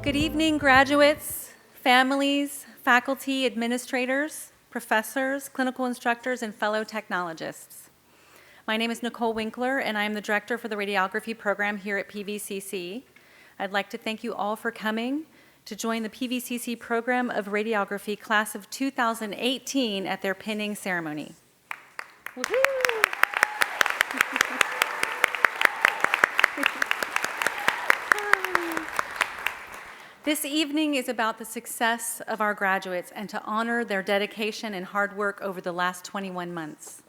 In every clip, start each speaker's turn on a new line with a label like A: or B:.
A: Good evening, graduates, families, faculty, administrators, professors, clinical instructors, and fellow technologists. My name is Nicole Winkler, and I am the director for the Radiography Program here at PVCC. I'd like to thank you all for coming to join the PVCC Program of Radiography Class of 2018 at their pinning ceremony. Woohoo! This evening is about the success of our graduates and to honor their dedication and hard work over the last 21 months.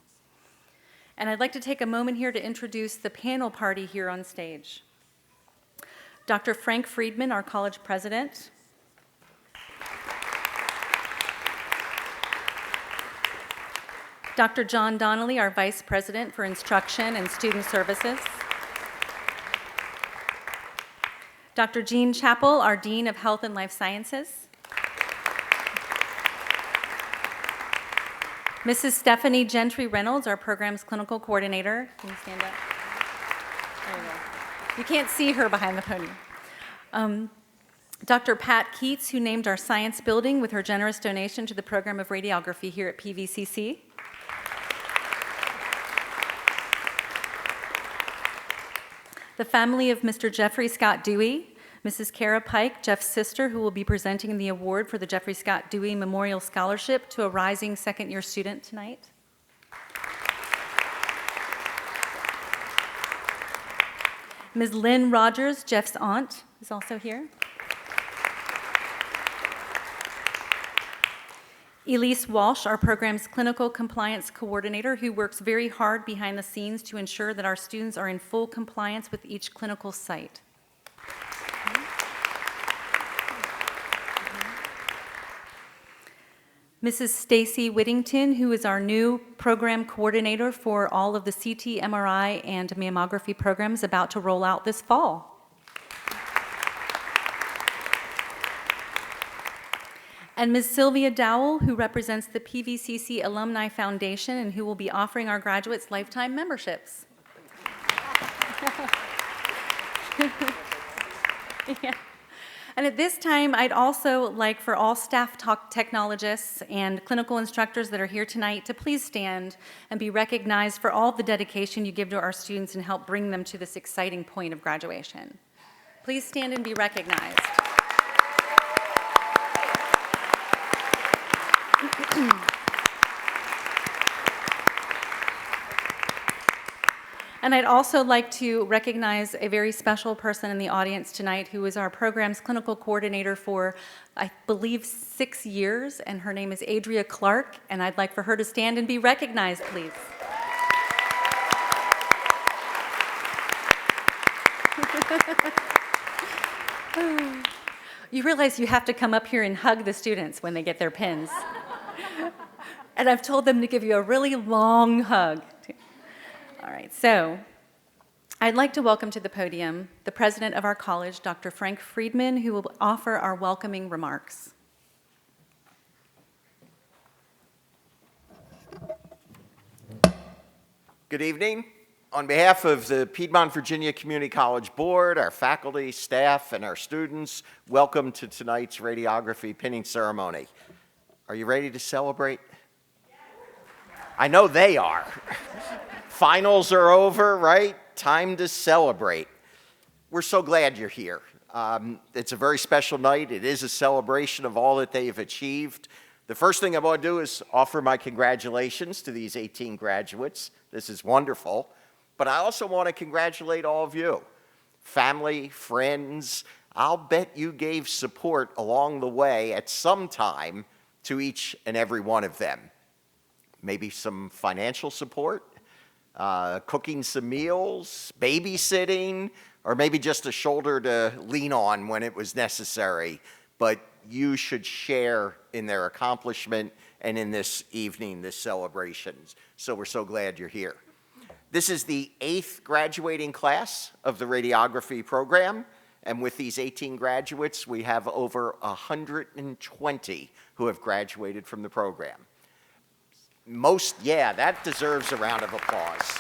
A: And I'd like to take a moment here to introduce the panel party here on stage. Dr. Frank Friedman, our college president. Dr. John Donnelly, our vice president for instruction and student services. Dr. Jean Chappell, our Dean of Health and Life Sciences. Mrs. Stephanie Gentry Reynolds, our program's clinical coordinator. Can you stand up? There you go. You can't see her behind the podium. Dr. Pat Keats, who named our science building with her generous donation to the program of radiography here at PVCC. The family of Mr. Jeffrey Scott Dewey, Mrs. Kara Pike, Jeff's sister, who will be presenting the award for the Jeffrey Scott Dewey Memorial Scholarship to a rising second-year student tonight. Ms. Lynn Rogers, Jeff's aunt, is also here. Elise Walsh, our program's clinical compliance coordinator, who works very hard behind the scenes to ensure that our students are in full compliance with each clinical site. Mrs. Stacy Whittington, who is our new program coordinator for all of the CT, MRI, and mammography programs about to roll out this fall. And Ms. Sylvia Dowell, who represents the PVCC Alumni Foundation and who will be offering our graduates lifetime memberships. Yeah. And at this time, I'd also like for all staff technologists and clinical instructors that are here tonight to please stand and be recognized for all the dedication you give to our students and help bring them to this exciting point of graduation. Please stand and be recognized. And I'd also like to recognize a very special person in the audience tonight who is our program's clinical coordinator for, I believe, 6 years, and her name is Adria Clark, and I'd like for her to stand and be recognized, please. You realize you have to come up here and hug the students when they get their pins. And I've told them to give you a really long hug. All right, so I'd like to welcome to the podium the president of our college, Dr. Frank Friedman, who will offer our welcoming remarks.
B: Good evening. On behalf of the Piedmont Virginia Community College Board, our faculty, staff, and our students, welcome to tonight's radiography pinning ceremony. Are you ready to celebrate? I know they are. Finals are over, right? Time to celebrate. We're so glad you're here. It's a very special night. It is a celebration of all that they've achieved. The first thing I want to do is offer my congratulations to these 18 graduates. This is wonderful. But I also want to congratulate all of you, family, friends. I'll bet you gave support along the way at some time to each and every one of them. Maybe some financial support, cooking some meals, babysitting, or maybe just a shoulder to lean on when it was necessary. But you should share in their accomplishment and in this evening, this celebration. So we're so glad you're here. This is the 8th graduating class of the radiography program. And with these 18 graduates, we have over 120 who have graduated from the program. That deserves a round of applause.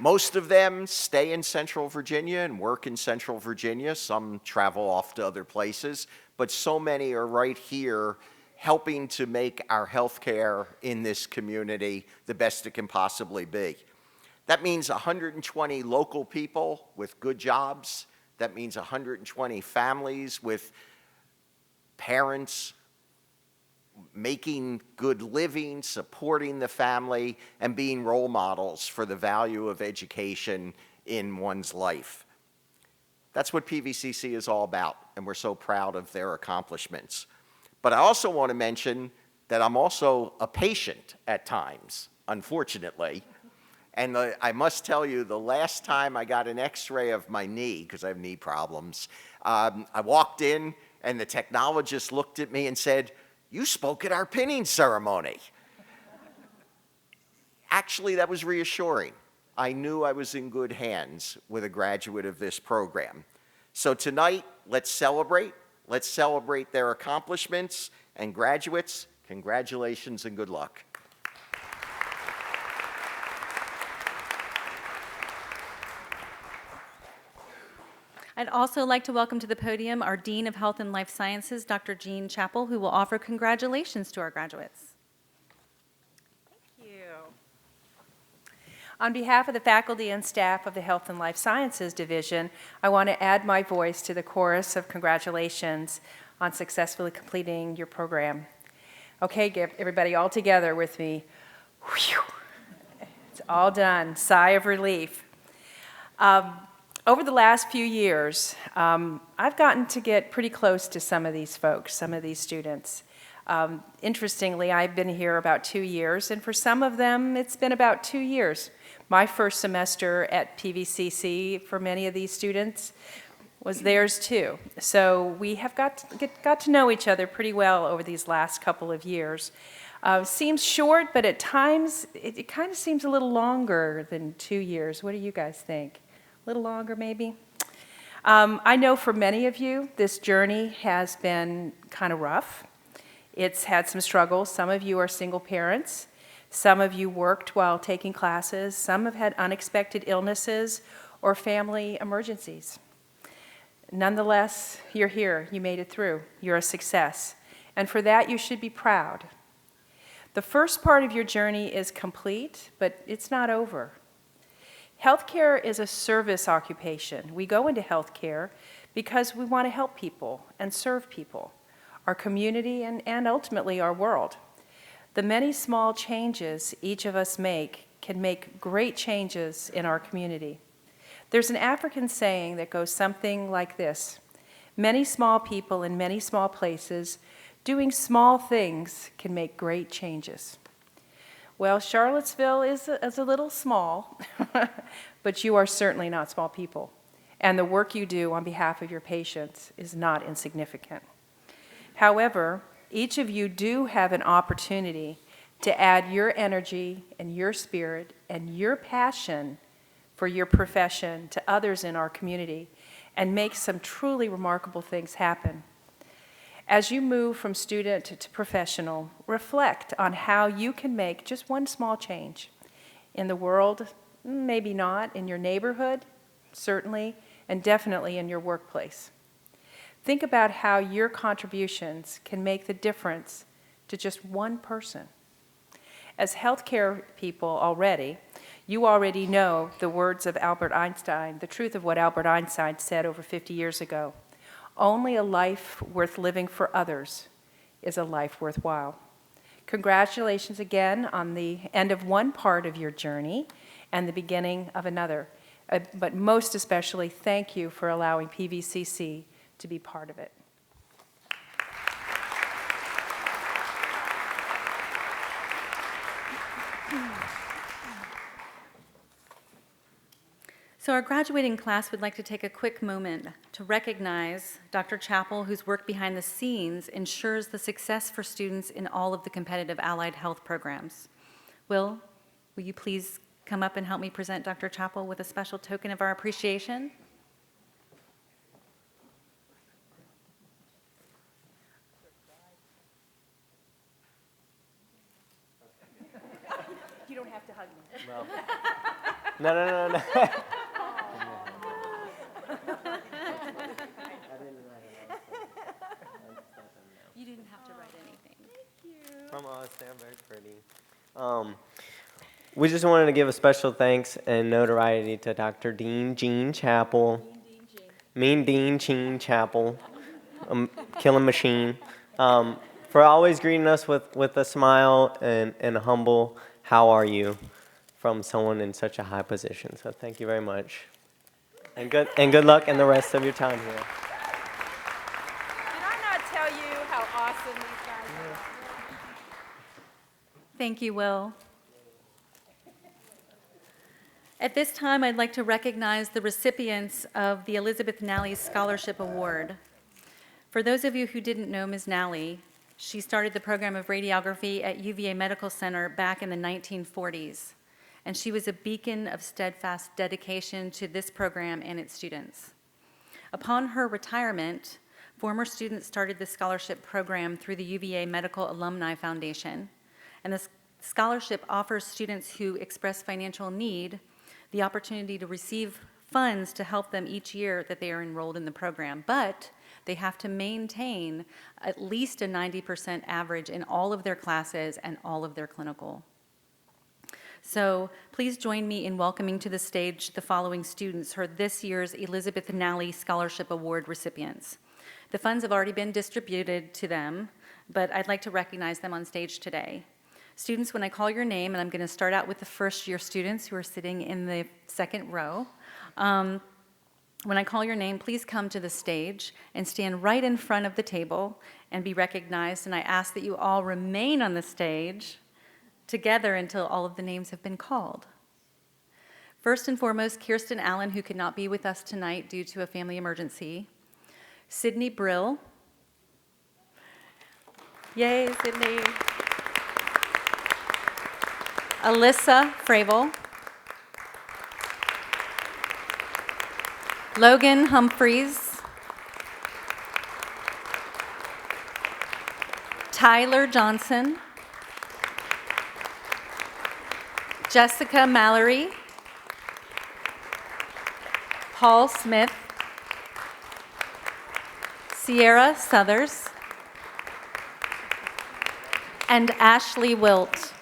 B: Most of them stay in Central Virginia and work in Central Virginia. Some travel off to other places, but so many are right here helping to make our healthcare in this community the best it can possibly be. That means 120 local people with good jobs. That means 120 families with parents making good living, supporting the family, and being role models for the value of education in one's life. That's what PVCC is all about, and we're so proud of their accomplishments. But I also want to mention that I'm also a patient at times, unfortunately. And I must tell you, the last time I got an x-ray of my knee, because I have knee problems, I walked in and the technologist looked at me and said, "You spoke at our pinning ceremony." Actually, that was reassuring. I knew I was in good hands with a graduate of this program. So tonight, let's celebrate. Let's celebrate their accomplishments. And graduates, congratulations and good luck.
A: I'd also like to welcome to the podium our Dean of Health and Life Sciences, Dr. Jean Chappell, who will offer congratulations to our graduates.
C: Thank you. On behalf of the faculty and staff of the Health and Life Sciences Division, I want to add my voice to the chorus of congratulations on successfully completing your program. Okay, get everybody all together with me. Whew. It's all done. Sigh of relief. Over the last few years, I've gotten to get pretty close to some of these folks, some of these students. Interestingly, I've been here about 2 years, and for some of them, it's been about 2 years. My first semester at PVCC for many of these students was theirs too. So we have got to know each other pretty well over these last couple of years. Seems short, but at times it kind of seems a little longer than 2 years. What do you guys think? A little longer, maybe? I know for many of you, this journey has been kind of rough. It's had some struggles. Some of you are single parents. Some of you worked while taking classes. Some have had unexpected illnesses or family emergencies. Nonetheless, you're here. You made it through. You're a success. And for that, you should be proud. The first part of your journey is complete, but it's not over. Healthcare is a service occupation. We go into healthcare because we want to help people and serve people, our community, and ultimately our world. The many small changes each of us make can make great changes in our community. There's an African saying that goes something like this: many small people in many small places doing small things can make great changes. Well, Charlottesville is a little small, but you are certainly not small people. And the work you do on behalf of your patients is not insignificant. However, each of you do have an opportunity to add your energy and your spirit and your passion for your profession to others in our community and make some truly remarkable things happen. As you move from student to professional, reflect on how you can make just one small change in the world, maybe not, in your neighborhood, certainly, and definitely in your workplace. Think about how your contributions can make the difference to just one person. As healthcare people already, you already know the words of Albert Einstein, the truth of what Albert Einstein said over 50 years ago. Only a life worth living for others is a life worthwhile. Congratulations again on the end of one part of your journey and the beginning of another. But most especially, thank you for allowing PVCC to be part of it.
A: So our graduating class would like to take a quick moment to recognize Dr. Chappell, whose work behind the scenes ensures the success for students in all of the competitive allied health programs. Will you please come up and help me present Dr. Chappell with a special token of our appreciation?
C: You don't have to hug me.
B: Well,
D: No.
A: You didn't have to write anything.
D: From us, they're very pretty. We just wanted to give a special thanks and notoriety to Dr. Dean Jean Chapel. Mean Dean Jean Chapel, killing machine, for always greeting us with a smile and a humble "How are you?" from someone in such a high position. So thank you very much, and good luck in the rest of your time here.
C: Did I not tell you how awesome these guys are?
A: Thank you, Will. At this time, I'd like to recognize the recipients of the Elizabeth Nally Scholarship Award. For those of you who didn't know Ms. Nally, she started the program of radiography at UVA Medical Center back in the 1940s, and she was a beacon of steadfast dedication to this program and its students. Upon her retirement, former students started the scholarship program through the UVA Medical Alumni Foundation, and the scholarship offers students who express financial need the opportunity to receive funds to help them each year that they are enrolled in the program, but they have to maintain at least a 90% average in all of their classes and all of their clinical. So please join me in welcoming to the stage the following students who are this year's Elizabeth Nally Scholarship Award recipients. The funds have already been distributed to them, but I'd like to recognize them on stage today. Students, when I call your name, and I'm going to start out with the first-year students who are sitting in the second row. When I call your name, please come to the stage and stand right in front of the table and be recognized. And I ask that you all remain on the stage together until all of the names have been called. First and foremost, Kirsten Allen, who could not be with us tonight due to a family emergency. Sydney Brill. Yay, Sydney. Alyssa Fravel. Logan Humphreys. Tyler Johnson. Jessica Mallory. Paul Smith. Sierra Southers. And Ashley Wilt.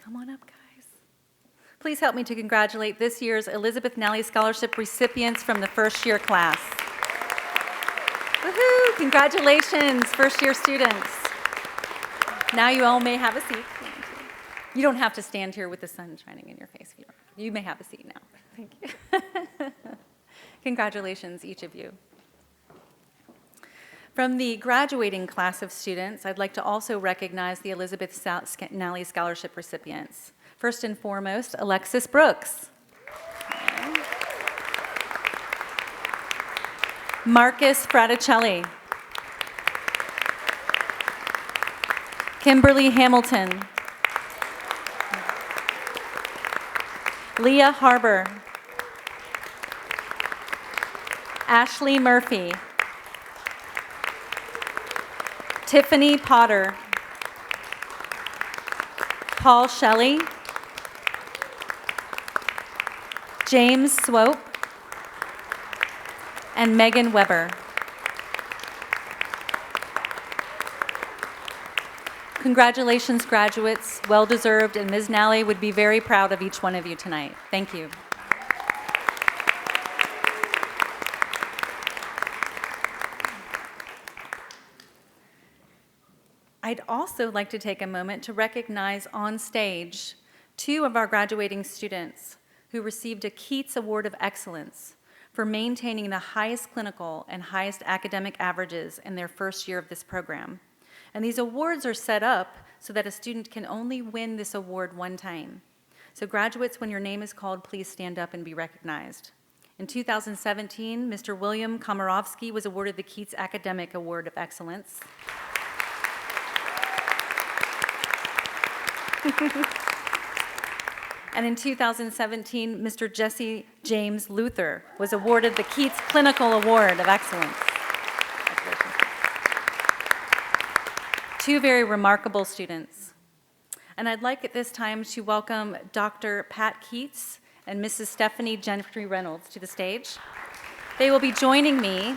A: Come on up, guys. Please help me to congratulate this year's Elizabeth Nally Scholarship recipients from the first-year class. Woohoo! Congratulations, first-year students. Now you all may have a seat. You don't have to stand here with the sun shining in your face. You may have a seat now. Thank you. Congratulations, each of you. From the graduating class of students, I'd like to also recognize the Elizabeth Nally Scholarship recipients. First and foremost, Alexis Brooks. Marcus Fraticelli. Kimberly Hamilton. Leah Harbor. Ashley Murphy. Tiffany Potter. Paul Shelley. James Swope. And Megan Weber. Congratulations, graduates. Well-deserved, and Ms. Nally would be very proud of each one of you tonight. Thank you. I'd also like to take a moment to recognize on stage 2 of our graduating students who received a Keats Award of Excellence for maintaining the highest clinical and highest academic averages in their first year of this program. And these awards are set up so that a student can only win this award one time. So graduates, when your name is called, please stand up and be recognized. In 2017, Mr. William Komarovsky was awarded the Keats Academic Award of Excellence. And in 2017, Mr. Jesse James Luther was awarded the Keats Clinical Award of Excellence. Congratulations. two very remarkable students. And I'd like at this time to welcome Dr. Pat Keats and Mrs. Stephanie Gentry Reynolds to the stage. They will be joining me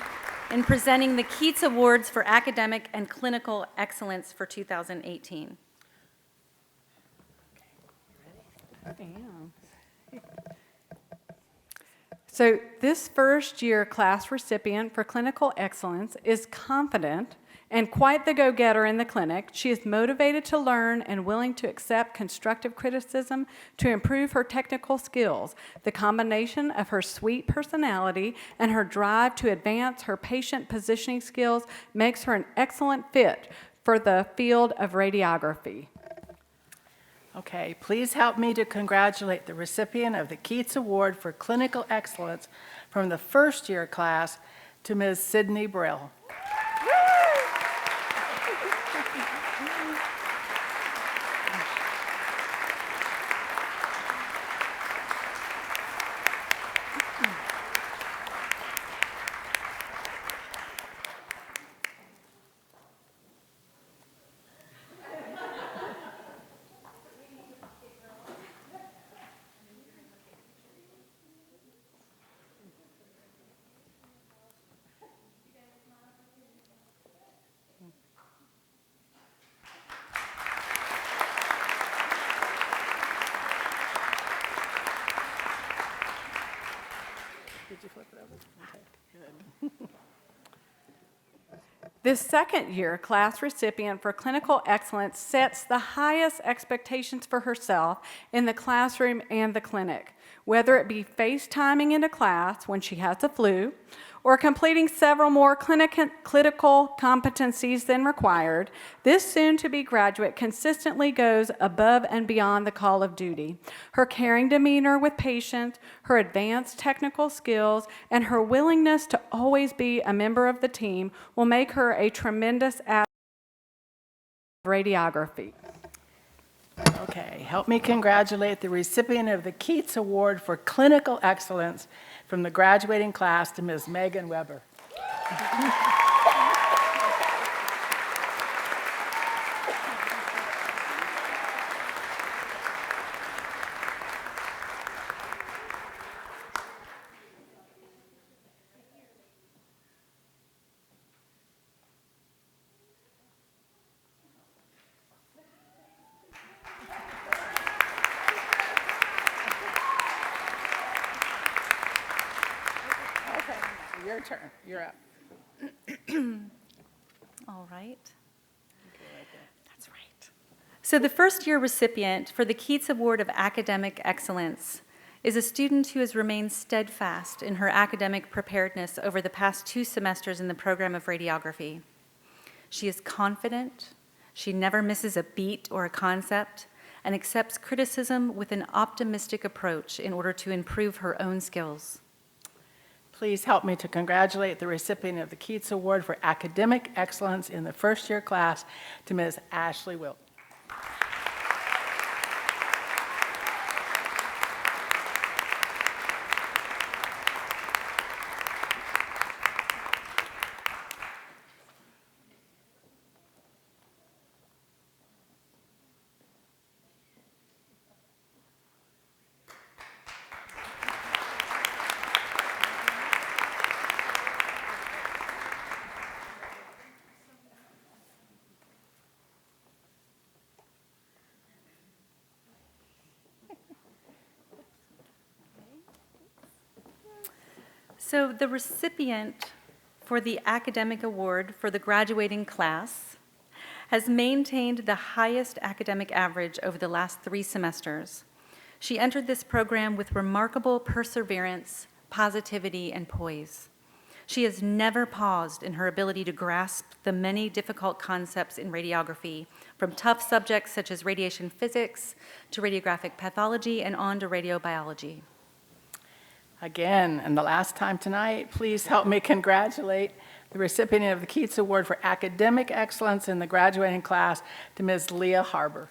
A: in presenting the Keats Awards for Academic and Clinical Excellence for 2018.
E: So this first-year class recipient for clinical excellence is confident and quite the go-getter in the clinic. She is motivated to learn and willing to accept constructive criticism to improve her technical skills. The combination of her sweet personality and her drive to advance her patient positioning skills makes her an excellent fit for the field of radiography.
F: Okay, please help me to congratulate the recipient of the Keats Award for Clinical Excellence from the first-year class to Ms. Sydney Brill. Did you flip it over? Okay, good.
E: This second-year class recipient for clinical excellence sets the highest expectations for herself in the classroom and the clinic, whether it be FaceTiming into class when she has the flu, or completing several more clinical competencies than required. This soon-to-be graduate consistently goes above and beyond the call of duty. Her caring demeanor with patients, her advanced technical skills, and her willingness to always be a member of the team will make her a tremendous asset of radiography.
F: Okay, help me congratulate the recipient of the Keats Award for Clinical Excellence from the graduating class to Ms. Megan Weber. Your turn. You're up.
A: All right. That's right. So the first-year recipient for the Keats Award of Academic Excellence is a student who has remained steadfast in her academic preparedness over the past 2 semesters in the program of radiography. She is confident, she never misses a beat or a concept, and accepts criticism with an optimistic approach in order to improve her own skills.
F: Please help me to congratulate the recipient of the Keats Award for Academic Excellence in the first-year class to Ms. Ashley Wilt.
A: So the recipient for the academic award for the graduating class has maintained the highest academic average over the last 3 semesters. She entered this program with remarkable perseverance, positivity, and poise. She has never paused in her ability to grasp the many difficult concepts in radiography, from tough subjects such as radiation physics to radiographic pathology and on to radiobiology.
F: Again, and the last time tonight, please help me congratulate the recipient of the Keats Award for Academic Excellence in the graduating class to Ms. Leah Harbor.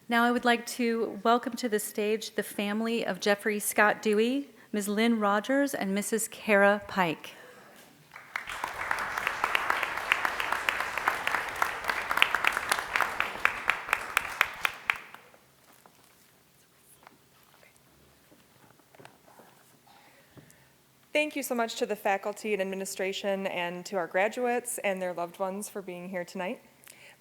A: Now I would like to welcome to the stage the family of Jeffrey Scott Dewey, Ms. Lynn Rogers, and Mrs. Kara Pike.
G: Thank you so much to the faculty and administration and to our graduates and their loved ones for being here tonight.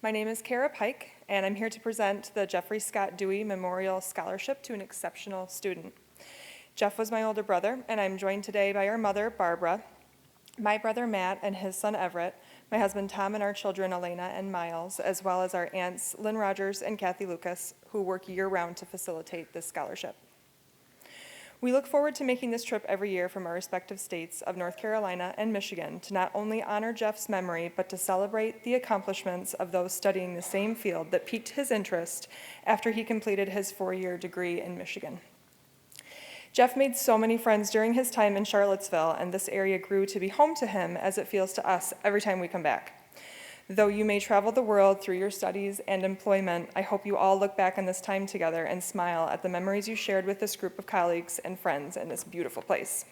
G: My name is Kara Pike, and I'm here to present the Jeffrey Scott Dewey Memorial Scholarship to an exceptional student. Jeff was my older brother, and I'm joined today by our mother, Barbara, my brother, Matt, and his son, Everett, my husband, Tom, and our children, Elena and Miles, as well as our aunts, Lynn Rogers and Kathy Lucas, who work year-round to facilitate this scholarship. We look forward to making this trip every year from our respective states of North Carolina and Michigan to not only honor Jeff's memory, but to celebrate the accomplishments of those studying the same field that piqued his interest after he completed his 4-year degree in Michigan. Jeff made so many friends during his time in Charlottesville, and this area grew to be home to him as it feels to us every time we come back. Though you may travel the world through your studies and employment, I hope you all look back on this time together and smile at the memories you shared with this group of colleagues and friends in this beautiful place.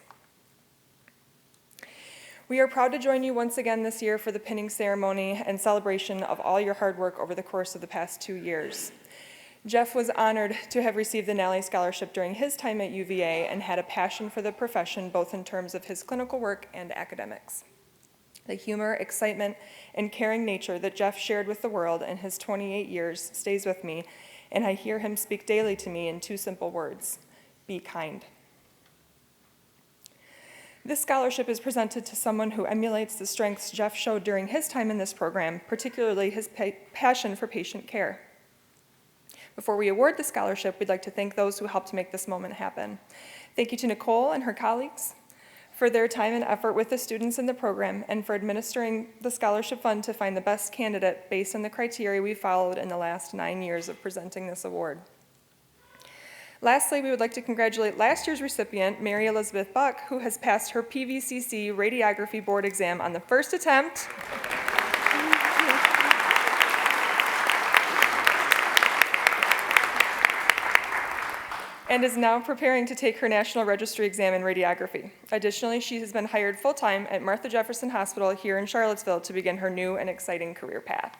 G: We are proud to join you once again this year for the pinning ceremony and celebration of all your hard work over the course of the past 2 years. Jeff was honored to have received the Nally Scholarship during his time at UVA and had a passion for the profession, both in terms of his clinical work and academics. The humor, excitement, and caring nature that Jeff shared with the world in his 28 years stays with me, and I hear him speak daily to me in 2 simple words: be kind. This scholarship is presented to someone who emulates the strengths Jeff showed during his time in this program, particularly his passion for patient care. Before we award the scholarship, we'd like to thank those who helped make this moment happen. Thank you to Nicole and her colleagues for their time and effort with the students in the program, and for administering the scholarship fund to find the best candidate based on the criteria we followed in the last 9 years of presenting this award. Lastly, we would like to congratulate last year's recipient, Mary Elizabeth Buck, who has passed her PVCC Radiography Board exam on the first attempt. And is now preparing to take her National Registry exam in radiography. Additionally, she has been hired full-time at Martha Jefferson Hospital here in Charlottesville to begin her new and exciting career path.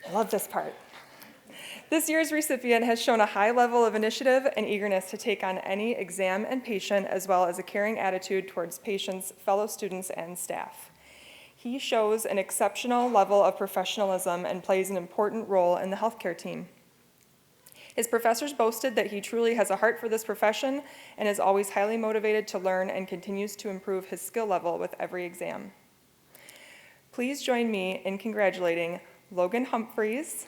G: I love this part. This year's recipient has shown a high level of initiative and eagerness to take on any exam and patient, as well as a caring attitude towards patients, fellow students, and staff. He shows an exceptional level of professionalism and plays an important role in the healthcare team. His professors boasted that he truly has a heart for this profession and is always highly motivated to learn and continues to improve his skill level with every exam. Please join me in congratulating Logan Humphreys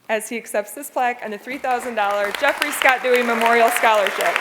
G: as he accepts this plaque and the $3,000 Jeffrey Scott Dewey Memorial Scholarship.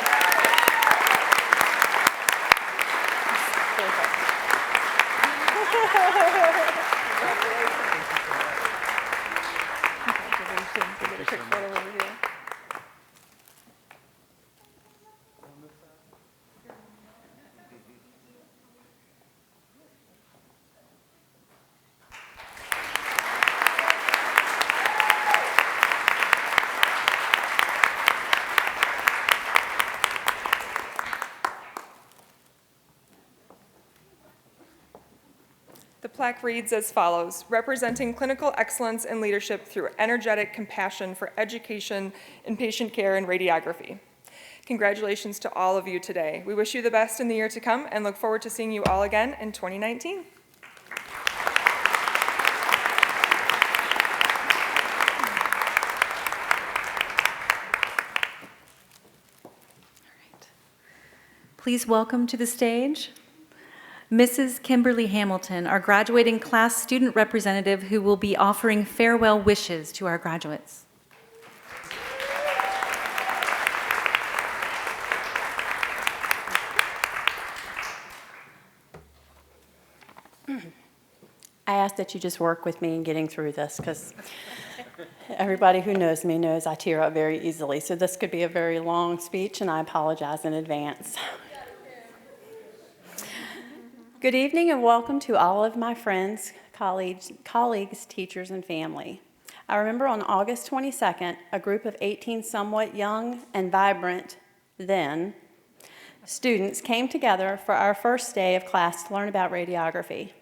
G: The plaque reads as follows: representing clinical excellence and leadership through energetic compassion for education in patient care and radiography. Congratulations to all of you today. We wish you the best in the year to come and look forward to seeing you all again in 2019.
A: Please welcome to the stage Mrs. Kimberly Hamilton, our graduating class student representative, who will be offering farewell wishes to our graduates.
H: I ask that you just work with me in getting through this, because everybody who knows me knows I tear up very easily. So this could be a very long speech, and I apologize in advance. Good evening and welcome to all of my friends, colleagues, teachers, and family. I remember on August 22nd, a group of 18 somewhat young and vibrant then students came together for our first day of class to learn about radiography.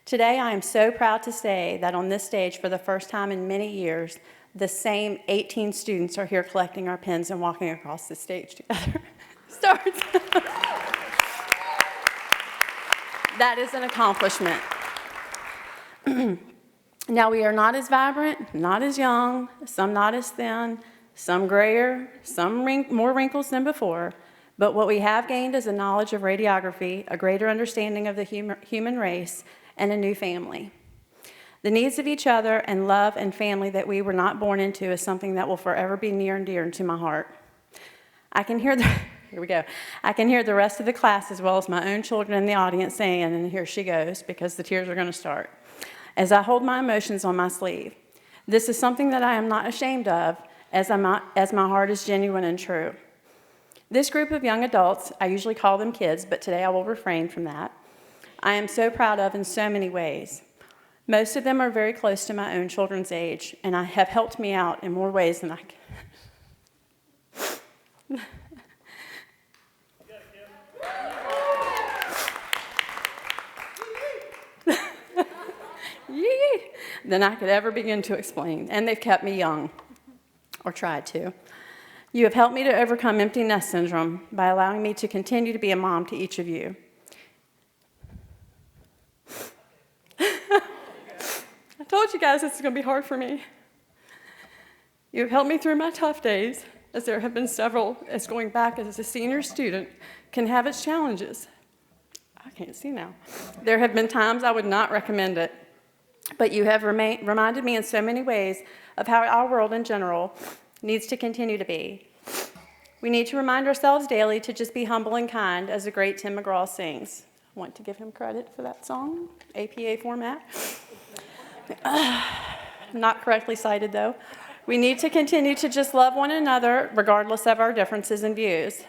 H: Today, I am so proud to say that on this stage for the first time in many years, the same 18 students are here collecting our pens and walking across the stage together. Starts. That is an accomplishment. Now, we are not as vibrant, not as young, some not as thin, some grayer, some more wrinkles than before, but what we have gained is a knowledge of radiography, a greater understanding of the human race, and a new family. The needs of each other and love and family that we were not born into is something that will forever be near and dear to my heart. I can hear here we go. I can hear the rest of the class as well as my own children in the audience saying, and here she goes, because the tears are going to start, as I hold my emotions on my sleeve. This is something that I am not ashamed of, as my heart is genuine and true. This group of young adults, I usually call them kids, but today I will refrain from that, I am so proud of in so many ways. Most of them are very close to my own children's age, and have helped me out in more ways than I can. Than I could ever begin to explain, and they've kept me young, or tried to. You have helped me to overcome empty nest syndrome by allowing me to continue to be a mom to each of you. I told you guys this is going to be hard for me. You have helped me through my tough days, as there have been several, as going back as a senior student can have its challenges. I can't see now. There have been times I would not recommend it. But you have reminded me in so many ways of how our world in general needs to continue to be. We need to remind ourselves daily to just be humble and kind, as the great Tim McGraw sings. I want to give him credit for that song, APA format. Not correctly cited, though. We need to continue to just love one another, regardless of our differences and views.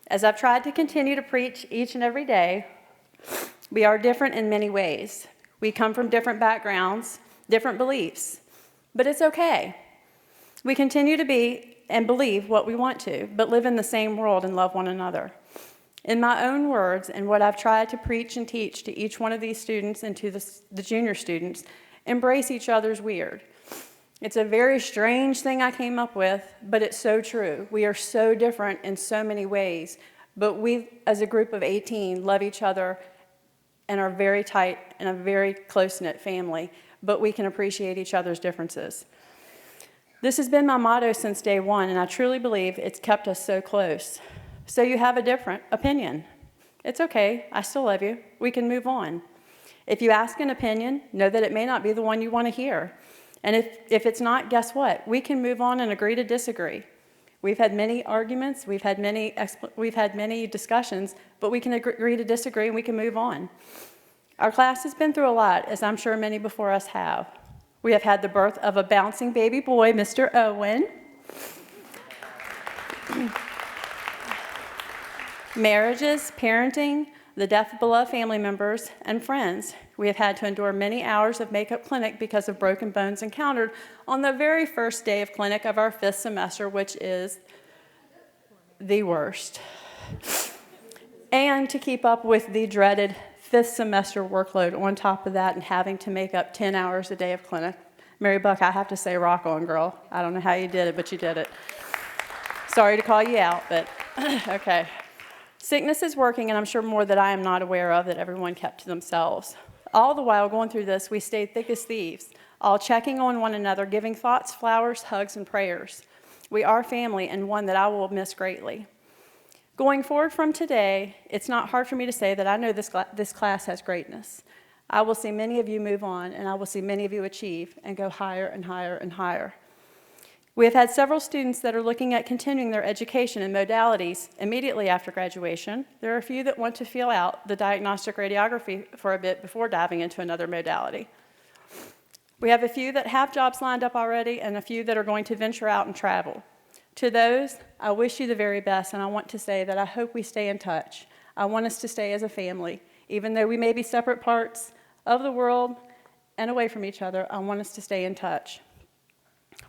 H: As I've tried to continue to preach each and every day, we are different in many ways. We come from different backgrounds, different beliefs, but it's okay. We continue to be and believe what we want to, but live in the same world and love one another. In my own words, and what I've tried to preach and teach to each one of these students and to the junior students, embrace each other's weird. It's a very strange thing I came up with, but it's so true. We are so different in so many ways, but we, as a group of 18, love each other and are very tight and a very close-knit family, but we can appreciate each other's differences. This has been my motto since day one, and I truly believe it's kept us so close. So you have a different opinion. It's okay, I still love you. We can move on. If you ask an opinion, know that it may not be the one you want to hear. And if it's not, guess what? We can move on and agree to disagree. We've had many arguments, we've had many discussions, but we can agree to disagree and we can move on. Our class has been through a lot, as I'm sure many before us have. We have had the birth of a bouncing baby boy, Mr. Owen. Marriages, parenting, the death of beloved family members, and friends. We have had to endure many hours of makeup clinic because of broken bones encountered on the very first day of clinic of our 5th semester, which is the worst. And to keep up with the dreaded 5th semester workload on top of that and having to make up 10 hours a day of clinic. Mary Buck, I have to say, rock on, girl. I don't know how you did it, but you did it. Sorry to call you out, but okay. Sickness is working, and I'm sure more that I am not aware of that everyone kept to themselves. All the while going through this, we stayed thick as thieves, all checking on one another, giving thoughts, flowers, hugs, and prayers. We are family, and one that I will miss greatly. Going forward from today, it's not hard for me to say that I know this class has greatness. I will see many of you move on, and I will see many of you achieve and go higher and higher and higher. We have had several students that are looking at continuing their education in modalities immediately after graduation. There are a few that want to feel out the diagnostic radiography for a bit before diving into another modality. We have a few that have jobs lined up already and a few that are going to venture out and travel. To those, I wish you the very best, and I want to say that I hope we stay in touch. I want us to stay as a family, Even though we may be separate parts of the world and away from each other, I want us to stay in touch.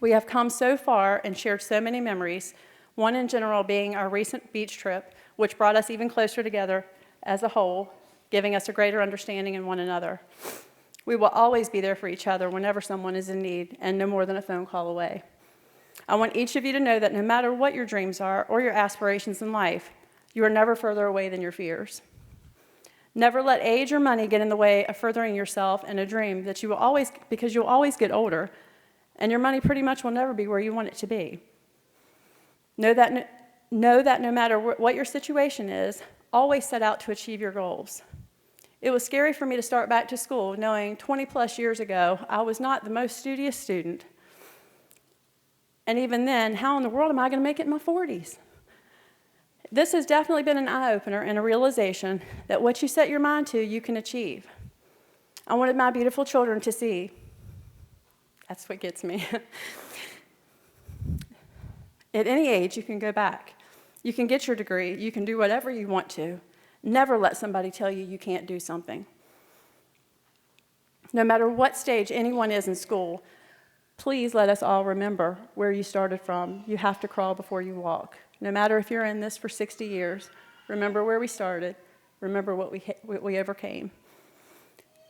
H: We have come so far and shared so many memories, one in general being our recent beach trip, which brought us even closer together as a whole, giving us a greater understanding in one another. We will always be there for each other whenever someone is in need, and no more than a phone call away. I want each of you to know that no matter what your dreams are or your aspirations in life, you are never further away than your fears. Never let age or money get in the way of furthering yourself and a dream that you will always, because you'll always get older, and your money pretty much will never be where you want it to be. Know that no matter what your situation is, always set out to achieve your goals. It was scary for me to start back to school knowing 20 plus years ago I was not the most studious student. And even then, how in the world am I going to make it in my 40s? This has definitely been an eye-opener and a realization that what you set your mind to, you can achieve. I wanted my beautiful children to see. That's what gets me. At any age, you can go back. You can get your degree. You can do whatever you want to. Never let somebody tell you you can't do something. No matter what stage anyone is in school, please let us all remember where you started from. You have to crawl before you walk. No matter if you're in this for 60 years, remember where we started. Remember what we overcame.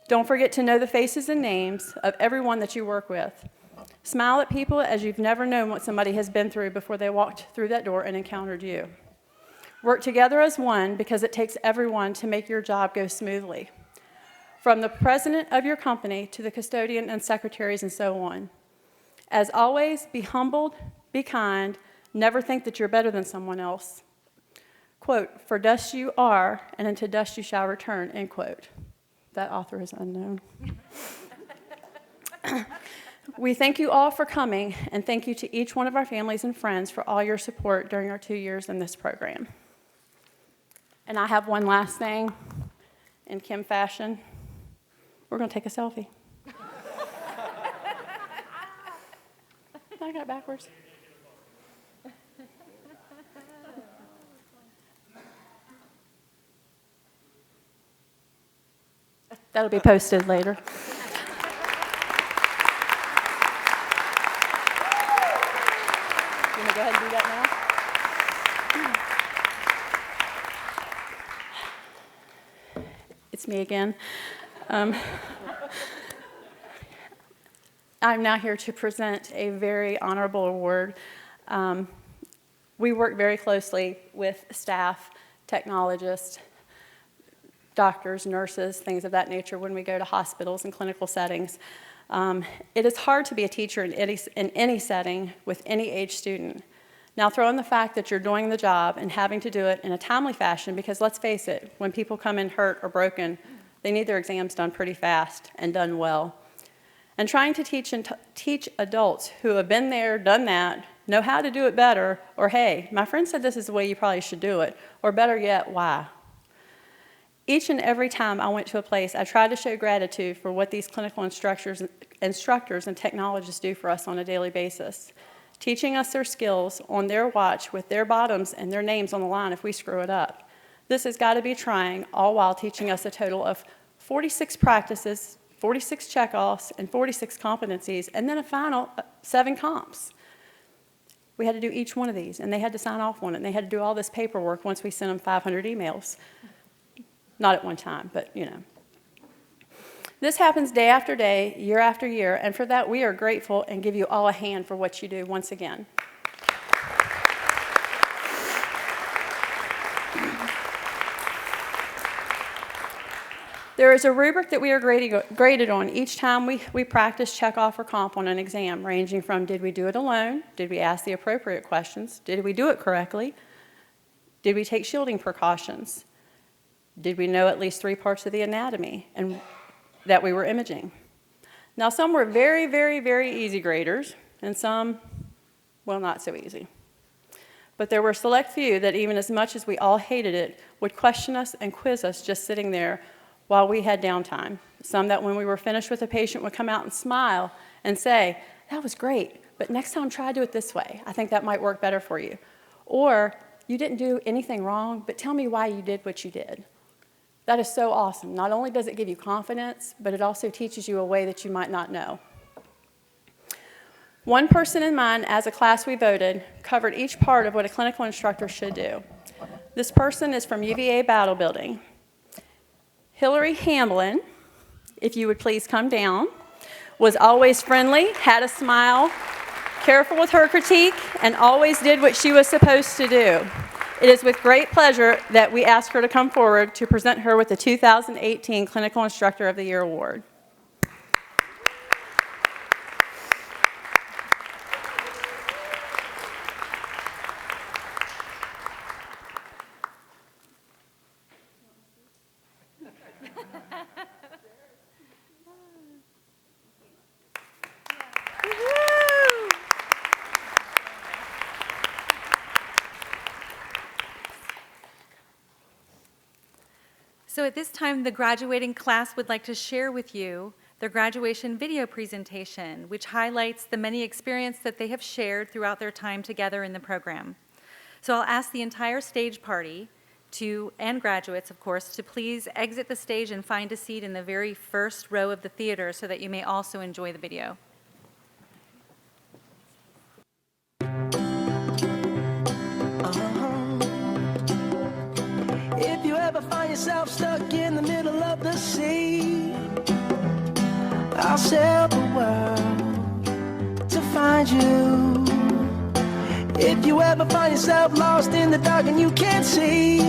H: Don't forget to know the faces and names of everyone that you work with. Smile at people as you've never known what somebody has been through before they walked through that door and encountered you. Work together as one because it takes everyone to make your job go smoothly. From the president of your company to the custodian and secretaries and so on. As always, be humbled, be kind, never think that you're better than someone else. Quote, for dust you are, and into dust you shall return, end quote. That author is unknown. We thank you all for coming, and thank you to each one of our families and friends for all your support during our 2 years in this program. And I have one last thing in Kim fashion. We're going to take a selfie. I got it backwards. That'll be posted later. You want to go ahead and do that now? It's me again. I'm now here to present a very honorable award. We work very closely with staff, technologists, doctors, nurses, things of that nature when we go to hospitals and clinical settings. It is hard to be a teacher in any setting with any age student. Now throw in the fact that you're doing the job and having to do it in a timely fashion because let's face it, when people come in hurt or broken, they need their exams done pretty fast and done well. And trying to teach adults who have been there, done that, know how to do it better, or hey, my friend said this is the way you probably should do it, or better yet, why? Each and every time I went to a place, I tried to show gratitude for what these clinical instructors and technologists do for us on a daily basis, teaching us their skills on their watch with their bottoms and their names on the line if we screw it up. This has got to be trying, all while teaching us a total of 46 practices, 46 checkoffs, and 46 competencies, and then a final 7 comps. We had to do each one of these, and they had to sign off on it, and they had to do all this paperwork once we sent them 500 emails. Not at one time, but you know. This happens day after day, year after year, and for that we are grateful and give you all a hand for what you do once again. There is a rubric that we are graded on each time we practice, check off, or comp on an exam, ranging from did we do it alone, did we ask the appropriate questions, did we do it correctly, did we take shielding precautions, did we know at least 3 parts of the anatomy and that we were imaging. Now some were very, very, very easy graders, and some, well, not so easy. But there were a select few that even as much as we all hated it, would question us and quiz us just sitting there while we had downtime. Some that when we were finished with a patient would come out and smile and say, that was great, but next time try to do it this way. I think that might work better for you. Or, you didn't do anything wrong, but tell me why you did what you did. That is so awesome. Not only does it give you confidence, but it also teaches you a way that you might not know. One person in mind, as a class we voted, covered each part of what a clinical instructor should do. This person is from UVA Battle Building. Hillary Hamlin, if you would please come down, was always friendly, had a smile, careful with her critique, and always did what she was supposed to do. It is with great pleasure that we ask her to come forward to present her with the 2018 Clinical Instructor of the Year Award.
A: So at this time, the graduating class would like to share with you their graduation video presentation, which highlights the many experiences that they have shared throughout their time together in the program. So I'll ask the entire stage party and graduates, of course, to please exit the stage and find a seat in the very first row of the theater so that you may also enjoy the video.
I: If you ever find yourself stuck in the middle of the sea, I'll sail the world to find you. If you ever find yourself lost in the dark and you can't see,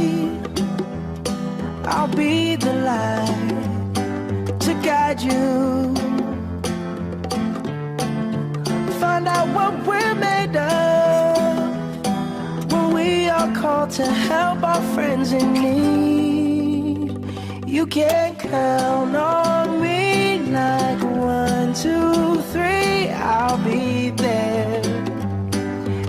I: I'll be the light to guide you. Find out what we're made of when we are called to help our friends in need. You can count on me like 1, 2, 3, I'll be there.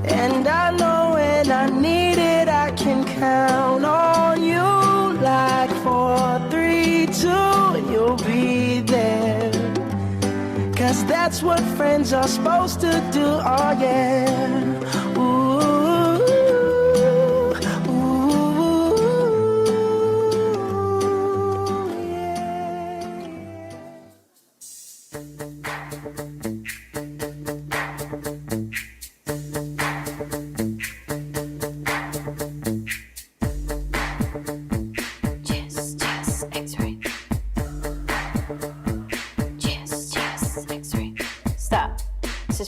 I: And I know when I need it, I can count on you like 4, 3, 2, and you'll be there. 'Cause that's what friends are supposed to do, oh yeah. Ooh.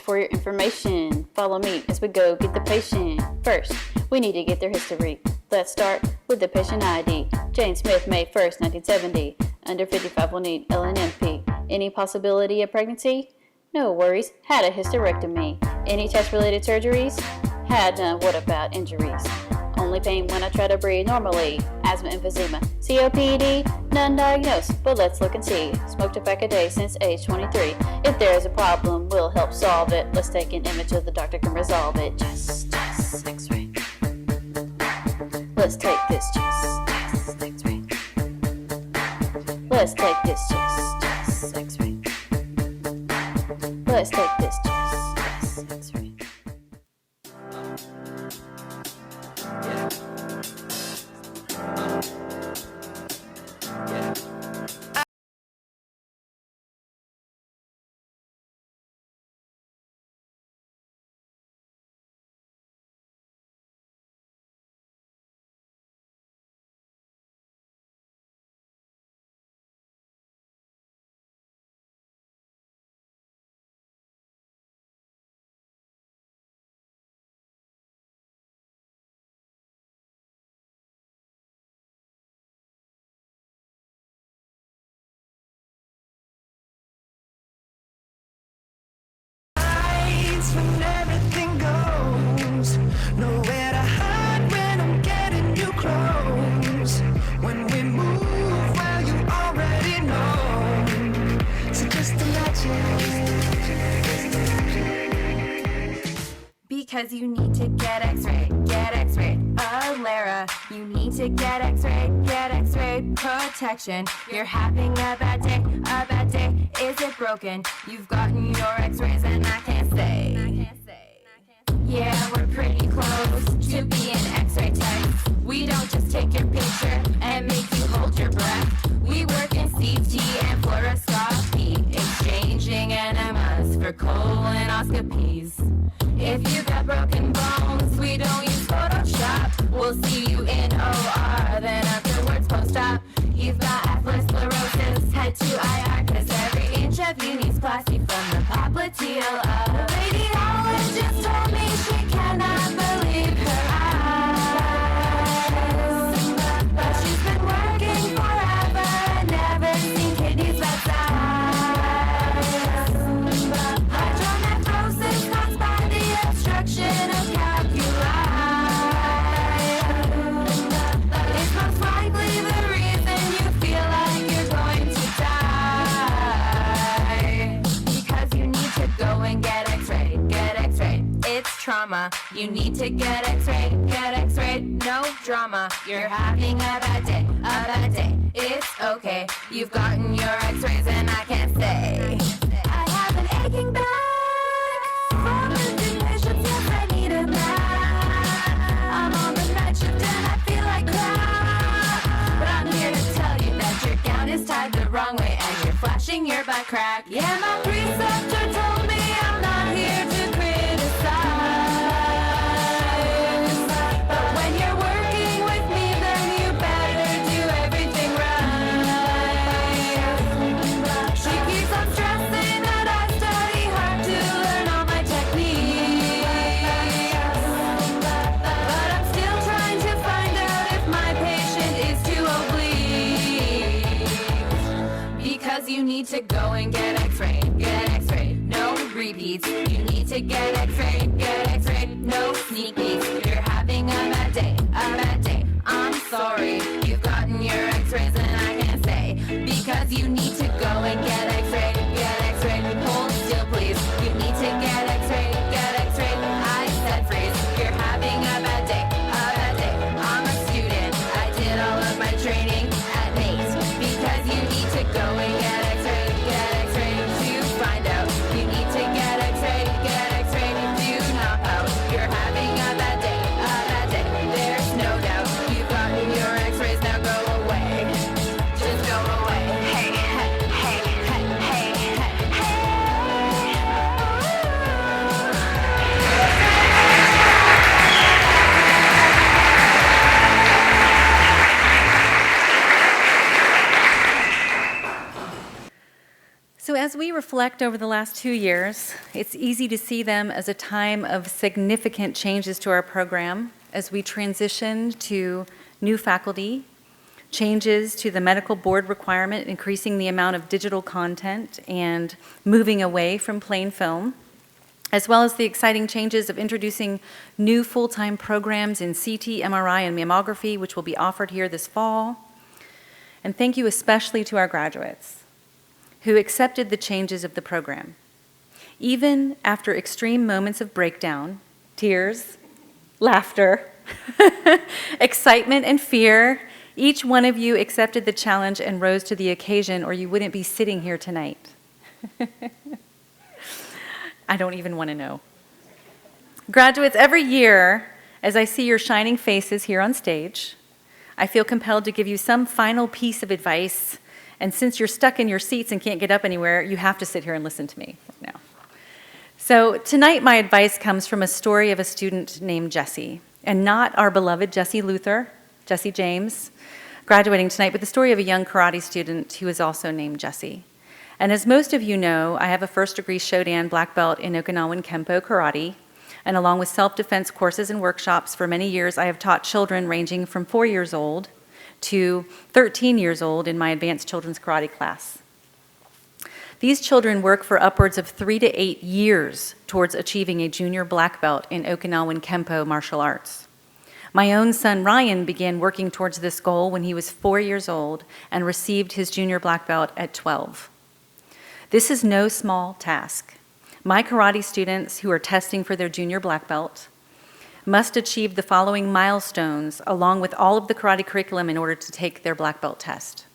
J: For your information, follow me as we go get the patient. First, we need to get their history. Let's start with the patient ID. Jane Smith, May 1st, 1970. Under 55 will need LNMP. Any possibility of pregnancy? No worries, had a hysterectomy. Any test-related surgeries? Had none. What about injuries? Only pain when I try to breathe normally. Asthma, emphysema, COPD, none diagnosed, but let's look and see. Smoked a pack a day since age 23. If there's a problem, we'll help solve it. Let's take an image so the doctor can resolve it. Chest X-ray. Let's take this chest X-ray. Let's take this chest X-ray. Let's take this chest X-ray.
I: When everything goes, nowhere to hide when I'm getting you close. When we move, well, you already know. So just imagine.
K: Because you need to get x-rayed, Lara. You need to get x-rayed, protection. You're having a bad day, is it broken? You've gotten your x-rays and I can't say. Yeah, we're pretty close to being x-ray techs. We don't just take your picture and make you hold your breath. drama. You need to get x-rayed, no drama. You're having a bad day, it's okay. You've gotten your x-rays and I can't say. I have an aching back, full of conditions, yes I need a nap. I'm on the night shift and I feel like crap. But I'm here to tell you that your gown is tied the wrong way and you're flashing your butt crack. Yeah, my preceptor told me I'm not here to criticize. But when you're working with me, then you better do everything right. She keeps on stressing that I study hard to learn all my techniques. But I'm still trying to find out if my patient is too oblique. Because you need to go and get x-rayed, no repeats. You need to get x-rayed, no sneak peeks. You're having a bad day, I'm sorry. You've gotten your x-rays and I can't say. Because you need to go and get x-rayed, hold still please. You need to get x-rayed, I said freeze. You're having a bad day, I'm a student. I did all of my training at NATE. Because you need to go and get x-rayed to find out. You need to get x-rayed, do not pout. You're having a bad day, there's no doubt. You've gotten your x-rays, now go away. Just go away. Hey, hey, hey, hey, hey, hey,
A: So as we reflect over the last 2 years, it's easy to see them as a time of significant changes to our program as we transitioned to new faculty, changes to the medical board requirement, increasing the amount of digital content and moving away from plain film, as well as the exciting changes of introducing new full-time programs in CT, MRI, and mammography, which will be offered here this fall. And thank you especially to our graduates who accepted the changes of the program. Even after extreme moments of breakdown, tears, laughter, excitement, and fear, each one of you accepted the challenge and rose to the occasion, or you wouldn't be sitting here tonight. I don't even want to know. Graduates, every year, as I see your shining faces here on stage, I feel compelled to give you some final piece of advice. And since you're stuck in your seats and can't get up anywhere, you have to sit here and listen to me now. So tonight, my advice comes from a story of a student named Jesse, and not our beloved Jesse Luther, Jesse James, graduating tonight, but the story of a young karate student who is also named Jesse. And as most of you know, I have a first-degree Shodan black belt in Okinawan Kempo karate, and along with self-defense courses and workshops, for many years I have taught children ranging from 4 years old to 13 years old in my advanced children's karate class. These children work for upwards of 3 to 8 years towards achieving a junior black belt in Okinawan Kempo martial arts. My own son Ryan began working towards this goal when he was 4 years old and received his junior black belt at 12. This is no small task. My karate students who are testing for their junior black belt must achieve the following milestones along with all of the karate curriculum in order to take their black belt test.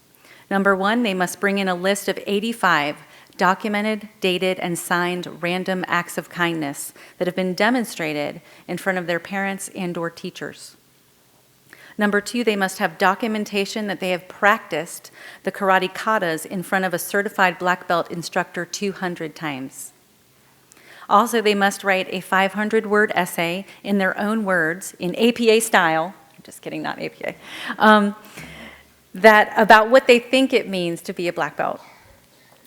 A: Number 1, they must bring in a list of 85 documented, dated, and signed random acts of kindness that have been demonstrated in front of their parents and/or teachers. Number 2, they must have documentation that they have practiced the karate katas in front of a certified black belt instructor 200 times. Also, they must write a 500-word essay in their own words, in APA style, I'm just kidding, not APA, about what they think it means to be a black belt.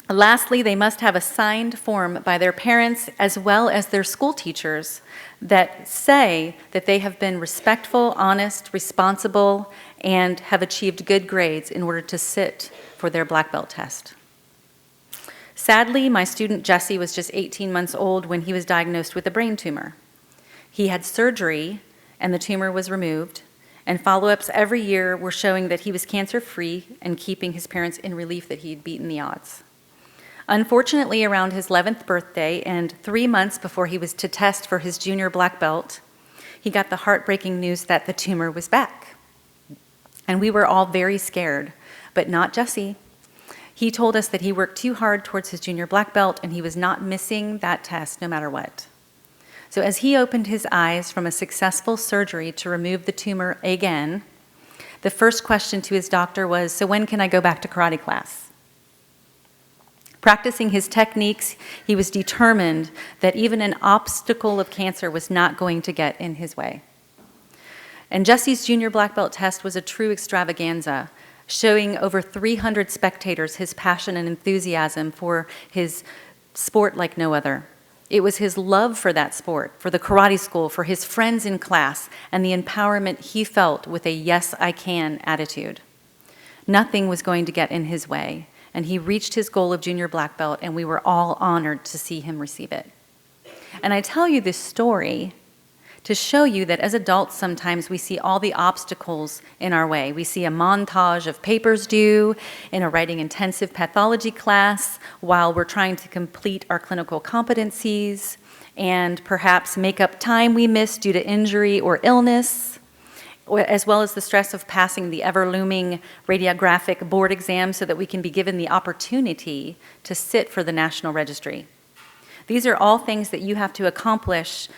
A: Lastly, they must have a signed form by their parents as well as their school teachers that say that they have been respectful, honest, responsible, and have achieved good grades in order to sit for their black belt test. Sadly, my student Jesse was just 18 months old when he was diagnosed with a brain tumor. He had surgery and the tumor was removed, and follow-ups every year were showing that he was cancer-free and keeping his parents in relief that he had beaten the odds. Unfortunately, around his 11th birthday and 3 months before he was to test for his junior black belt, he got the heartbreaking news that the tumor was back. And we were all very scared, but not Jesse. He told us that he worked too hard towards his junior black belt and he was not missing that test no matter what. So as he opened his eyes from a successful surgery to remove the tumor again, the first question to his doctor was, "So when can I go back to karate class?" Practicing his techniques, he was determined that even an obstacle of cancer was not going to get in his way. And Jesse's junior black belt test was a true extravaganza, showing over 300 spectators his passion and enthusiasm for his sport like no other. It was his love for that sport, for the karate school, for his friends in class, and the empowerment he felt with a "yes, I can" attitude. Nothing was going to get in his way, and he reached his goal of junior black belt, and we were all honored to see him receive it. And I tell you this story to show you that as adults, sometimes we see all the obstacles in our way. We see a montage of papers due in a writing intensive pathology class while we're trying to complete our clinical competencies and perhaps make up time we missed due to injury or illness, as well as the stress of passing the ever-looming radiographic board exam so that we can be given the opportunity to sit for the National Registry. These are all things that you have to accomplish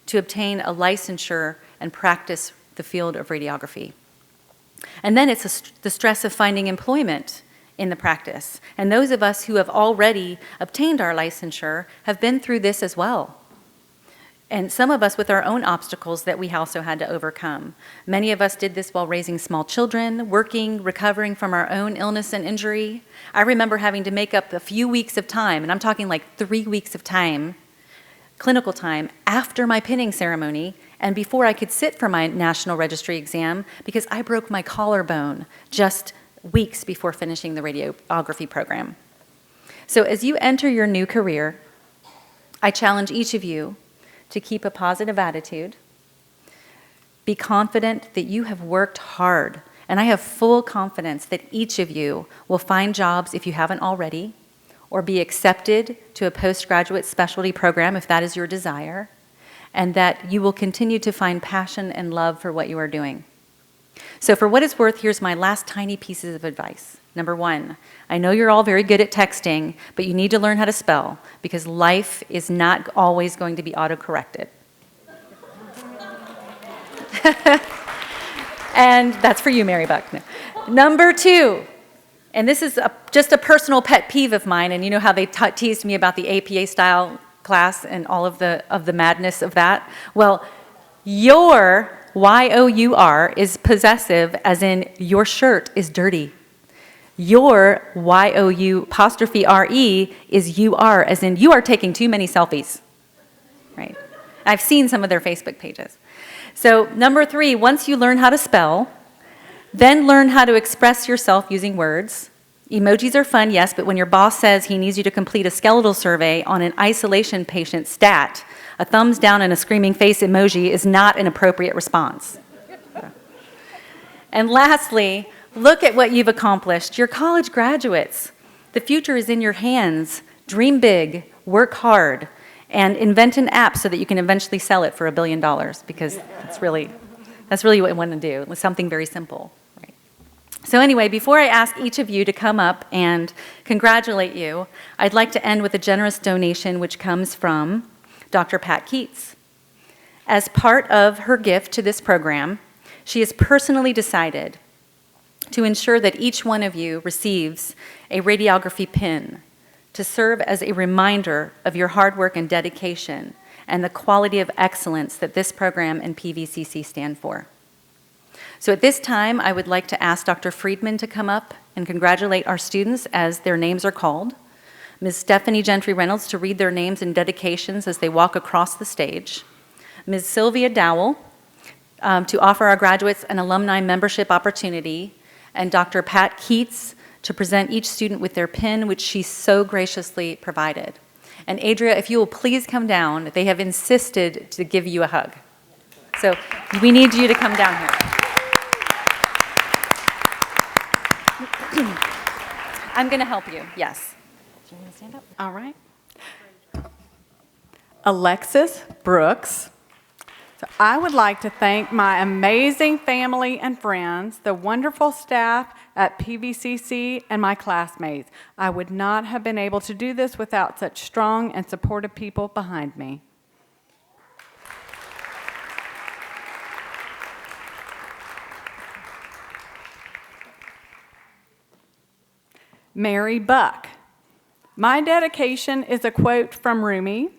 A: to obtain a licensure and practice the field of radiography. And then it's the stress of finding employment in the practice. And those of us who have already obtained our licensure have been through this as well. And some of us with our own obstacles that we also had to overcome. Many of us did this while raising small children, working, recovering from our own illness and injury. I remember having to make up a few weeks of time, and I'm talking like 3 weeks of time, clinical time, after my pinning ceremony and before I could sit for my National Registry exam because I broke my collarbone just weeks before finishing the radiography program. So as you enter your new career, I challenge each of you to keep a positive attitude. Be confident that you have worked hard, and I have full confidence that each of you will find jobs if you haven't already, or be accepted to a postgraduate specialty program if that is your desire, and that you will continue to find passion and love for what you are doing. So for what it's worth, here's my last tiny pieces of advice. Number 1, I know you're all very good at texting, but you need to learn how to spell because life is not always going to be auto-corrected. And that's for you, Mary Buck. No. Number 2, and this is just a personal pet peeve of mine, and you know how they teased me about the APA style class and all of the madness of that? Well, your, Y-O-U-R, is possessive, as in your shirt is dirty. Your, Y-O-U''R-E, is you-are, as in you are taking too many selfies, right? I've seen some of their Facebook pages. So number 3, once you learn how to spell, then learn how to express yourself using words. Emojis are fun, yes, but when your boss says he needs you to complete a skeletal survey on an isolation patient stat, a thumbs down and a screaming face emoji is not an appropriate response. And lastly, look at what you've accomplished. You're college graduates. The future is in your hands. Dream big, work hard, and invent an app so that you can eventually sell it for $1 billion, because that's really what we want to do. It's something very simple. Right? So anyway, before I ask each of you to come up and congratulate you, I'd like to end with a generous donation which comes from Dr. Pat Keats. As part of her gift to this program, she has personally decided to ensure that each one of you receives a radiography pin to serve as a reminder of your hard work and dedication and the quality of excellence that this program and PVCC stand for. So at this time, I would like to ask Dr. Friedman to come up and congratulate our students as their names are called, Ms. Stephanie Gentry Reynolds to read their names and dedications as they walk across the stage, Ms. Sylvia Dowell to offer our graduates an alumni membership opportunity, and Dr. Pat Keats to present each student with their pin, which she so graciously provided. And Adria, if you will please come down, they have insisted to give you a hug. So we need you to come down here. I'm going to help you, yes. Do you want to stand up?
E: All right. Alexis Brooks. So I would like to thank my amazing family and friends, the wonderful staff at PVCC, and my classmates. I would not have been able to do this without such strong and supportive people behind me. Mary Buck. My dedication is a quote from Rumi.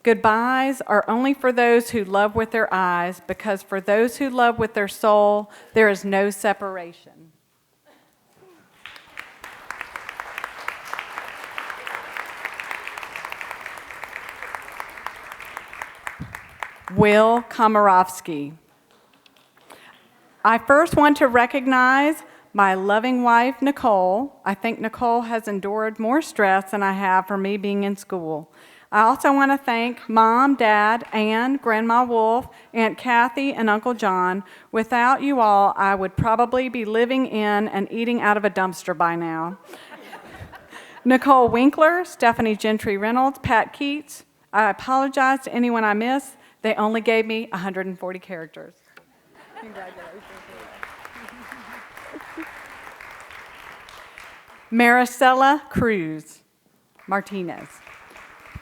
E: Goodbyes are only for those who love with their eyes, because for those who love with their soul, there is no separation. Will Komarovsky. I first want to recognize my loving wife, Nicole. I think Nicole has endured more stress than I have for me being in school. I also want to thank Mom, Dad, Ann, Grandma Wolf, Aunt Kathy, and Uncle John. Without you all, I would probably be living in and eating out of a dumpster by now. Nicole Winkler, Stephanie Gentry Reynolds, Pat Keats. I apologize to anyone I missed. They only gave me 140 characters. Congratulations. Maricela Cruz Martinez.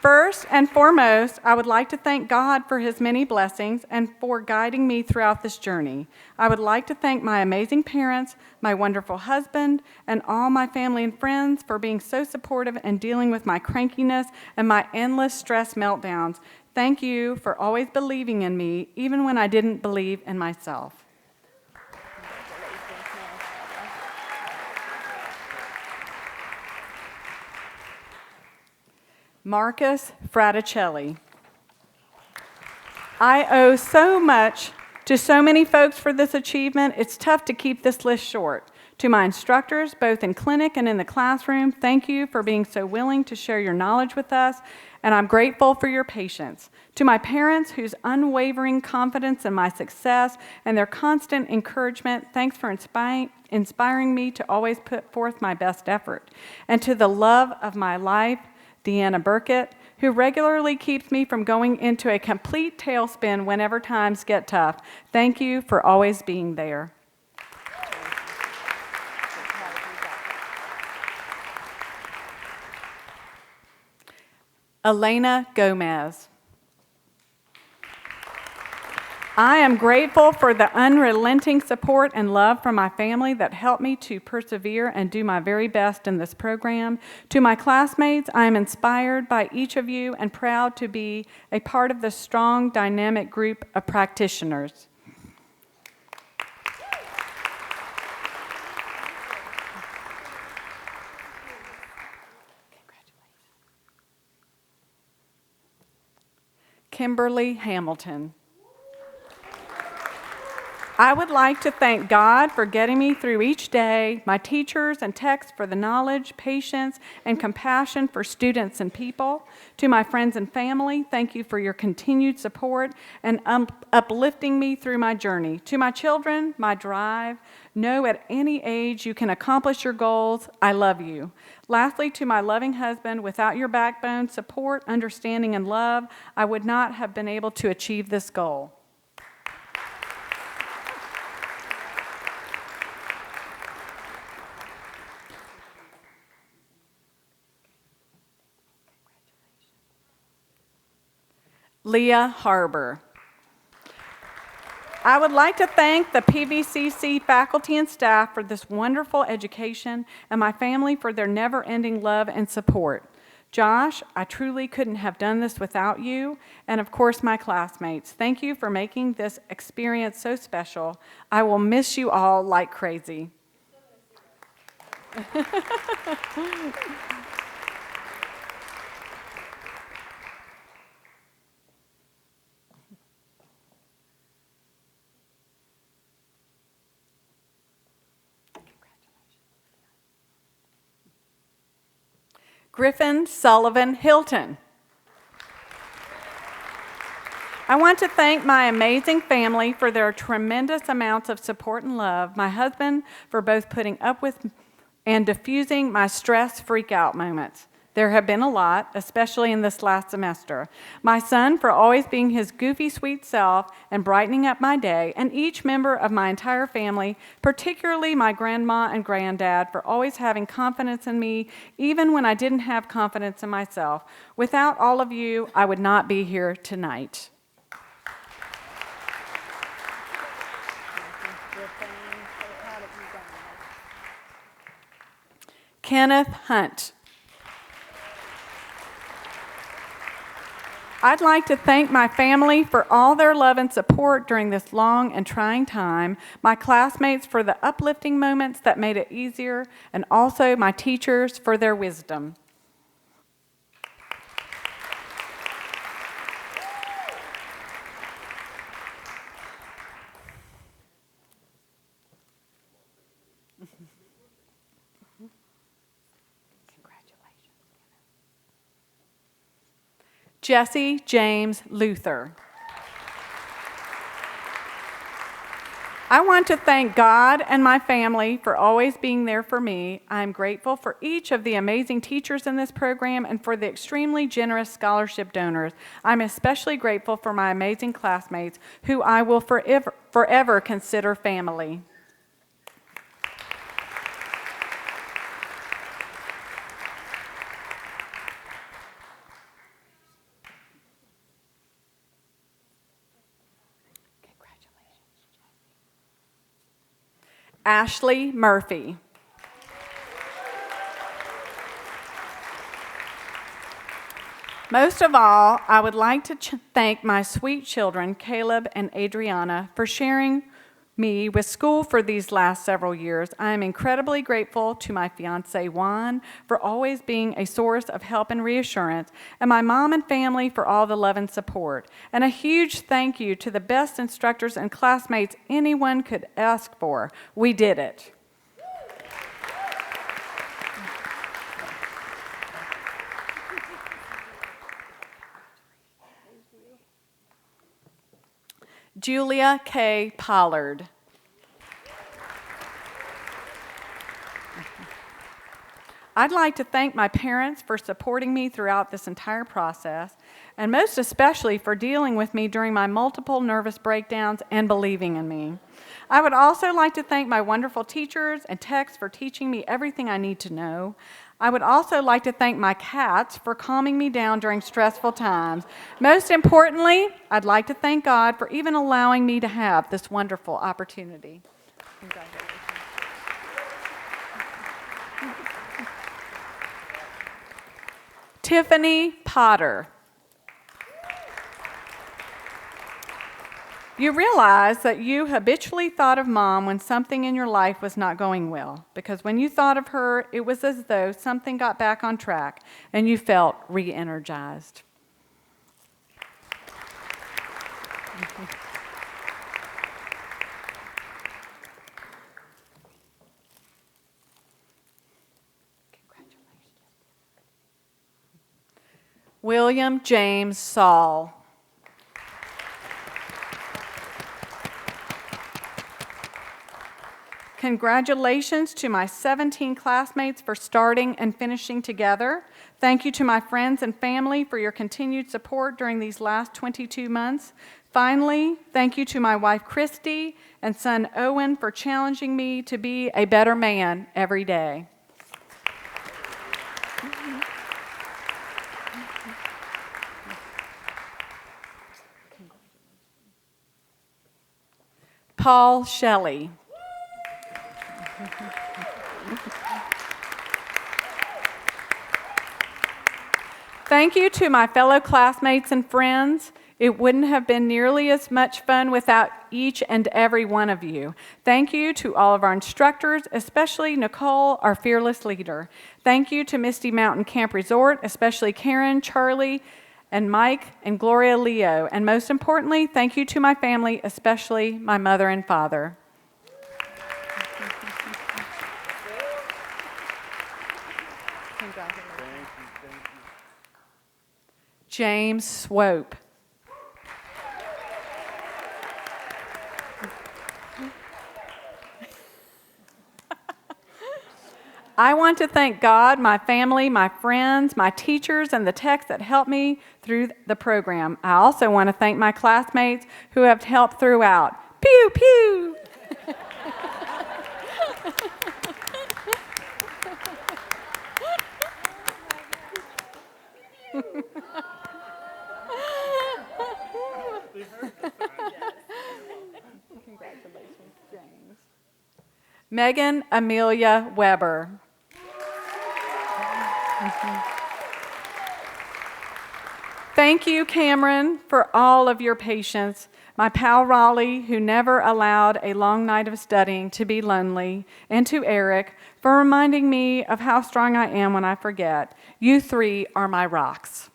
E: First and foremost, I would like to thank God for his many blessings and for guiding me throughout this journey. I would like to thank my amazing parents, my wonderful husband, and all my family and friends for being so supportive and dealing with my crankiness and my endless stress meltdowns. Thank you for always believing in me, even when I didn't believe in myself. Marcus Fraticelli. I owe so much to so many folks for this achievement, it's tough to keep this list short. To my instructors, both in clinic and in the classroom, thank you for being so willing to share your knowledge with us, and I'm grateful for your patience. To my parents, whose unwavering confidence in my success and their constant encouragement, thanks for inspiring me to always put forth my best effort. And to the love of my life, Deanna Burkett, who regularly keeps me from going into a complete tailspin whenever times get tough. Thank you for always being there. Elena Gomez. I am grateful for the unrelenting support and love from my family that helped me to persevere and do my very best in this program. To my classmates, I am inspired by each of you and proud to be a part of the strong, dynamic group of practitioners. Kimberly Hamilton. I would like to thank God for getting me through each day, my teachers and techs for the knowledge, patience, and compassion for students and people. To my friends and family, thank you for your continued support and uplifting me through my journey. To my children, my drive, know at any age you can accomplish your goals. I love you. Lastly, to my loving husband, without your backbone, support, understanding, and love, I would not have been able to achieve this goal. Leah Harbor. I would like to thank the PVCC faculty and staff for this wonderful education and my family for their never-ending love and support. Josh, I truly couldn't have done this without you, and of course my classmates. Thank you for making this experience so special. I will miss you all like crazy. Griffin Sullivan Hilton. I want to thank my amazing family for their tremendous amounts of support and love, my husband for both putting up with and diffusing my stress freak-out moments. There have been a lot, especially in this last semester. My son for always being his goofy, sweet self and brightening up my day, and each member of my entire family, particularly my grandma and granddad, for always having confidence in me, even when I didn't have confidence in myself. Without all of you, I would not be here tonight. Kenneth Hunt. I'd like to thank my family for all their love and support during this long and trying time, my classmates for the uplifting moments that made it easier, and also my teachers for their wisdom. Jesse James Luther. I want to thank God and my family for always being there for me. I am grateful for each of the amazing teachers in this program and for the extremely generous scholarship donors. I'm especially grateful for my amazing classmates who I will forever consider family. Ashley Murphy. Most of all, I would like to thank my sweet children, Caleb and Adriana, for sharing me with school for these last several years. I am incredibly grateful to my fiance, Juan, for always being a source of help and reassurance, and my mom and family for all the love and support. And a huge thank you to the best instructors and classmates anyone could ask for. We did it. Julia K. Pollard. I'd like to thank my parents for supporting me throughout this entire process, and most especially for dealing with me during my multiple nervous breakdowns and believing in me. I would also like to thank my wonderful teachers and techs for teaching me everything I need to know. I would also like to thank my cats for calming me down during stressful times. Most importantly, I'd like to thank God for even allowing me to have this wonderful opportunity. Congratulations. Tiffany Potter. You realize that you habitually thought of Mom when something in your life was not going well, because when you thought of her, it was as though something got back on track and you felt re-energized. William James Saul. Congratulations to my 17 classmates for starting and finishing together. Thank you to my friends and family for your continued support during these last 22 months. Finally, thank you to my wife, Christy, and son, Owen, for challenging me to be a better man every day. Paul Shelley. Thank you to my fellow classmates and friends. It wouldn't have been nearly as much fun without each and every one of you. Thank you to all of our instructors, especially Nicole, our fearless leader. Thank you to Misty Mountain Camp Resort, especially Karen, Charlie, and Mike, and Gloria Leo. And most importantly, thank you to my family, especially my mother and father. James Swope. I want to thank God, my family, my friends, my teachers, and the techs that helped me through the program. I also want to thank my classmates who have helped throughout. Pew, pew! Congratulations, James. Megan Amelia Weber. Thank you, Cameron, for all of your patience. My pal Raleigh, who never allowed a long night of studying to be lonely, and to Eric for reminding me of how strong I am when I forget. You three are my rocks.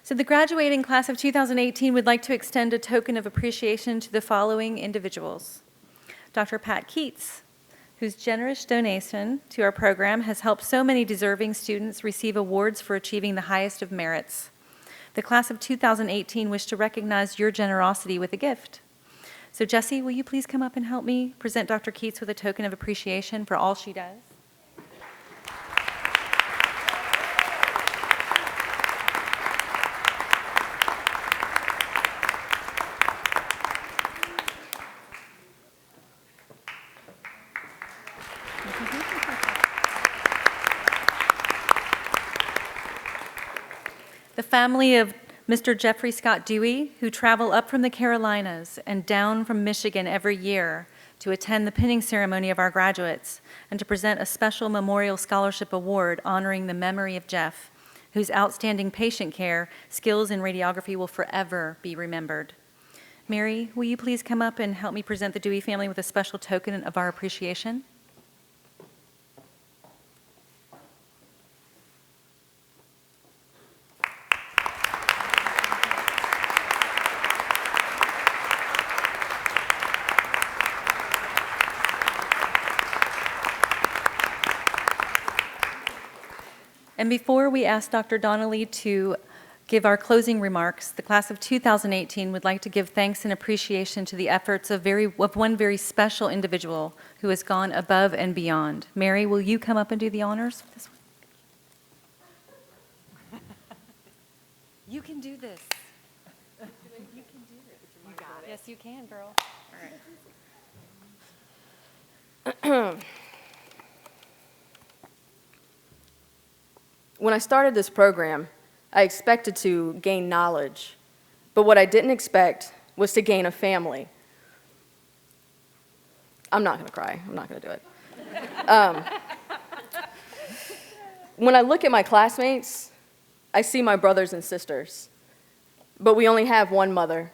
A: So the graduating class of 2018 would like to extend a token of appreciation to the following individuals. Dr. Pat Keats, whose generous donation to our program has helped so many deserving students receive awards for achieving the highest of merits. The class of 2018 wish to recognize your generosity with a gift. So Jessie, will you please come up and help me present Dr. Keats with a token of appreciation for all she does? The family of Mr. Jeffrey Scott Dewey, who travel up from the Carolinas and down from Michigan every year to attend the pinning ceremony of our graduates and to present a special Memorial Scholarship Award honoring the memory of Jeff, whose outstanding patient care skills in radiography will forever be remembered. Mary, will you please come up and help me present the Dewey family with a special token of our appreciation? And before we ask Dr. Donnelly to give our closing remarks, the class of 2018 would like to give thanks and appreciation to the efforts of one very special individual who has gone above and beyond. Mary, will you come up and do the honors for this one? You can do this. You can do this. You got it. Yes, you can, girl. All right.
L: When I started this program, I expected to gain knowledge, but what I didn't expect was to gain a family. I'm not going to cry. I'm not going to do it. When I look at my classmates, I see my brothers and sisters, but we only have one mother.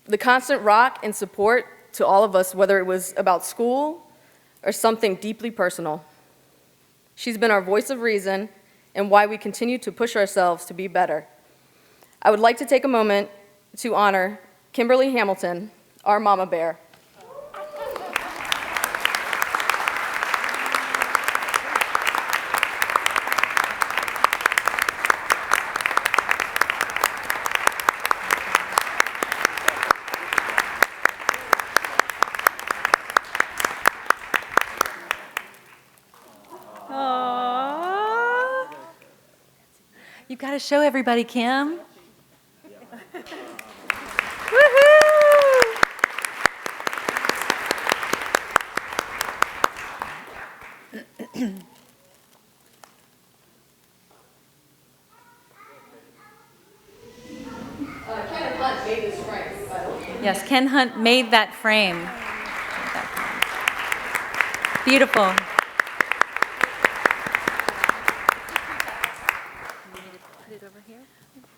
L: The constant rock and support to all of us, whether it was about school or something deeply personal. She's been our voice of reason and why we continue to push ourselves to be better. I would like to take a moment to honor Kimberly Hamilton, our mama bear.
A: You've got to show everybody, Kim.
L: Ken Hunt made this frame, by the way.
A: Yes, Ken Hunt made that frame. Beautiful.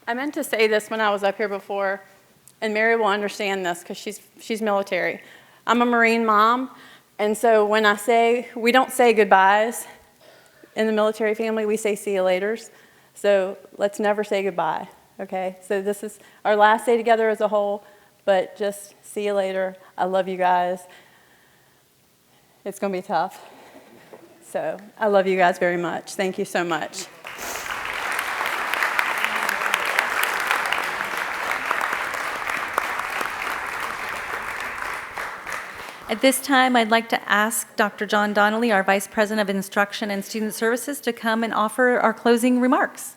H: I meant to say this when I was up here before, and Mary will understand this because she's military. I'm a Marine mom, and so when I say, we don't say goodbyes in the military family, we say see you laters. So let's never say goodbye. Okay, so this is our last day together as a whole, but just see you later. I love you guys. It's going to be tough. So I love you guys very much. Thank you so much.
A: At this time, I'd like to ask Dr. John Donnelly, our Vice President of Instruction and Student Services, to come and offer our closing remarks.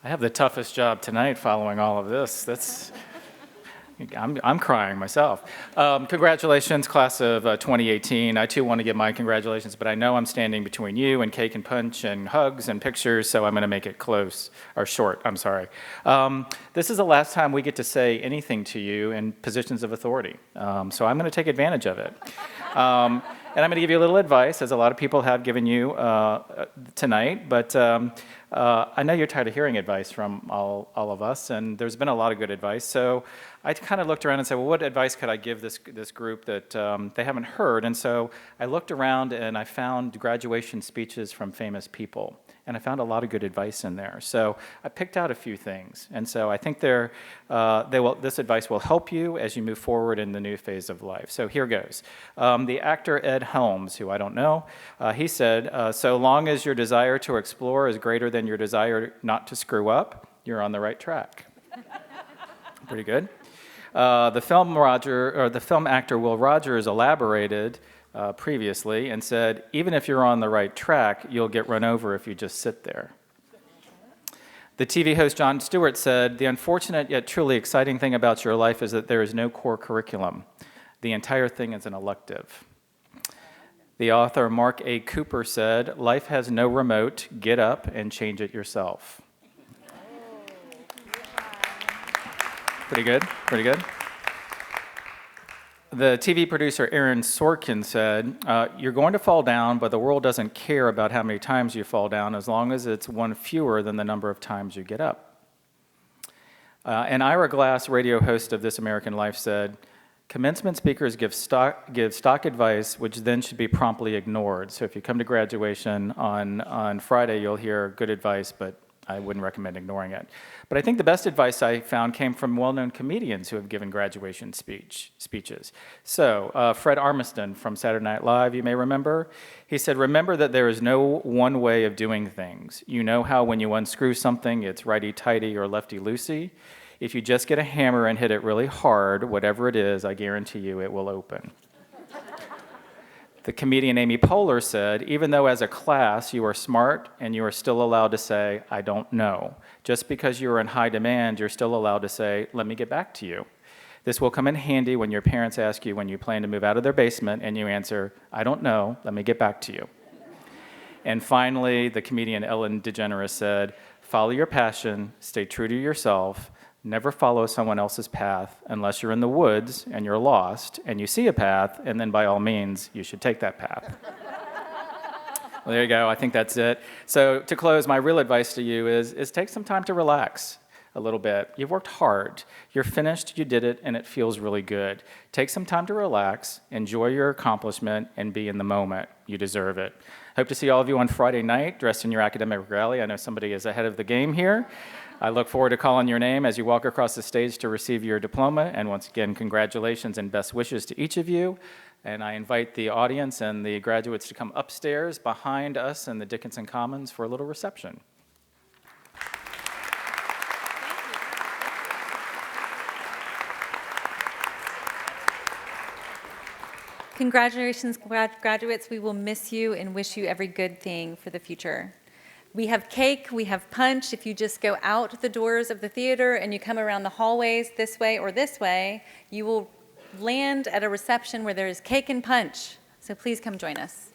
M: I have the toughest job tonight following all of this. I'm crying myself. Congratulations, class of 2018. I too want to give my congratulations, but I know I'm standing between you and cake and punch and hugs and pictures, so I'm going to make it close, or short, I'm sorry. This is the last time we get to say anything to you in positions of authority, so I'm going to take advantage of it. And I'm going to give you a little advice, as a lot of people have given you tonight, but I know you're tired of hearing advice from all of us, and there's been a lot of good advice. So I kind of looked around and said, well, what advice could I give this group that they haven't heard? And so I looked around and I found graduation speeches from famous people, and I found a lot of good advice in there. So I picked out a few things, and so I think this advice will help you as you move forward in the new phase of life. So here goes. The actor Ed Helms, who I don't know, he said, so long as your desire to explore is greater than your desire not to screw up, you're on the right track. Pretty good. The film actor Will Rogers elaborated previously and said, even if you're on the right track, you'll get run over if you just sit there. The TV host Jon Stewart said, the unfortunate yet truly exciting thing about your life is that there is no core curriculum. The entire thing is an elective. The author Mark A. Cooper said, life has no remote, get up and change it yourself. Pretty good, pretty good. The TV producer Aaron Sorkin said, you're going to fall down, but the world doesn't care about how many times you fall down as long as it's one fewer than the number of times you get up. And Ira Glass, radio host of This American Life, said, commencement speakers give stock advice, which then should be promptly ignored. So if you come to graduation on Friday, you'll hear good advice, but I wouldn't recommend ignoring it. But I think the best advice I found came from well-known comedians who have given graduation speeches. So Fred Armisen from Saturday Night Live, you may remember, he said, remember that there is no one way of doing things. You know how when you unscrew something, it's righty-tighty or lefty-loosey? If you just get a hammer and hit it really hard, whatever it is, I guarantee you it will open. The comedian Amy Poehler said, even though as a class you are smart and you are still allowed to say, I don't know. Just because you are in high demand, you're still allowed to say, let me get back to you. This will come in handy when your parents ask you when you plan to move out of their basement and you answer, I don't know, let me get back to you. And finally, the comedian Ellen DeGeneres said, follow your passion, stay true to yourself, never follow someone else's path unless you're in the woods and you're lost and you see a path, and then by all means, you should take that path. Well, there you go. I think that's it. So to close, my real advice to you is take some time to relax a little bit. You've worked hard. You're finished. You did it, and it feels really good. Take some time to relax, enjoy your accomplishment, and be in the moment. You deserve it. Hope to see all of you on Friday night dressed in your academic regalia. I know somebody is ahead of the game here. I look forward to calling your name as you walk across the stage to receive your diploma. And once again, congratulations and best wishes to each of you. And I invite the audience and the graduates to come upstairs behind us in the Dickinson Commons for a little reception.
A: Congratulations, graduates. We will miss you and wish you every good thing for the future. We have cake, we have punch. If you just go out the doors of the theater and you come around the hallways this way or this way, you will land at a reception where there is cake and punch. So please come join us.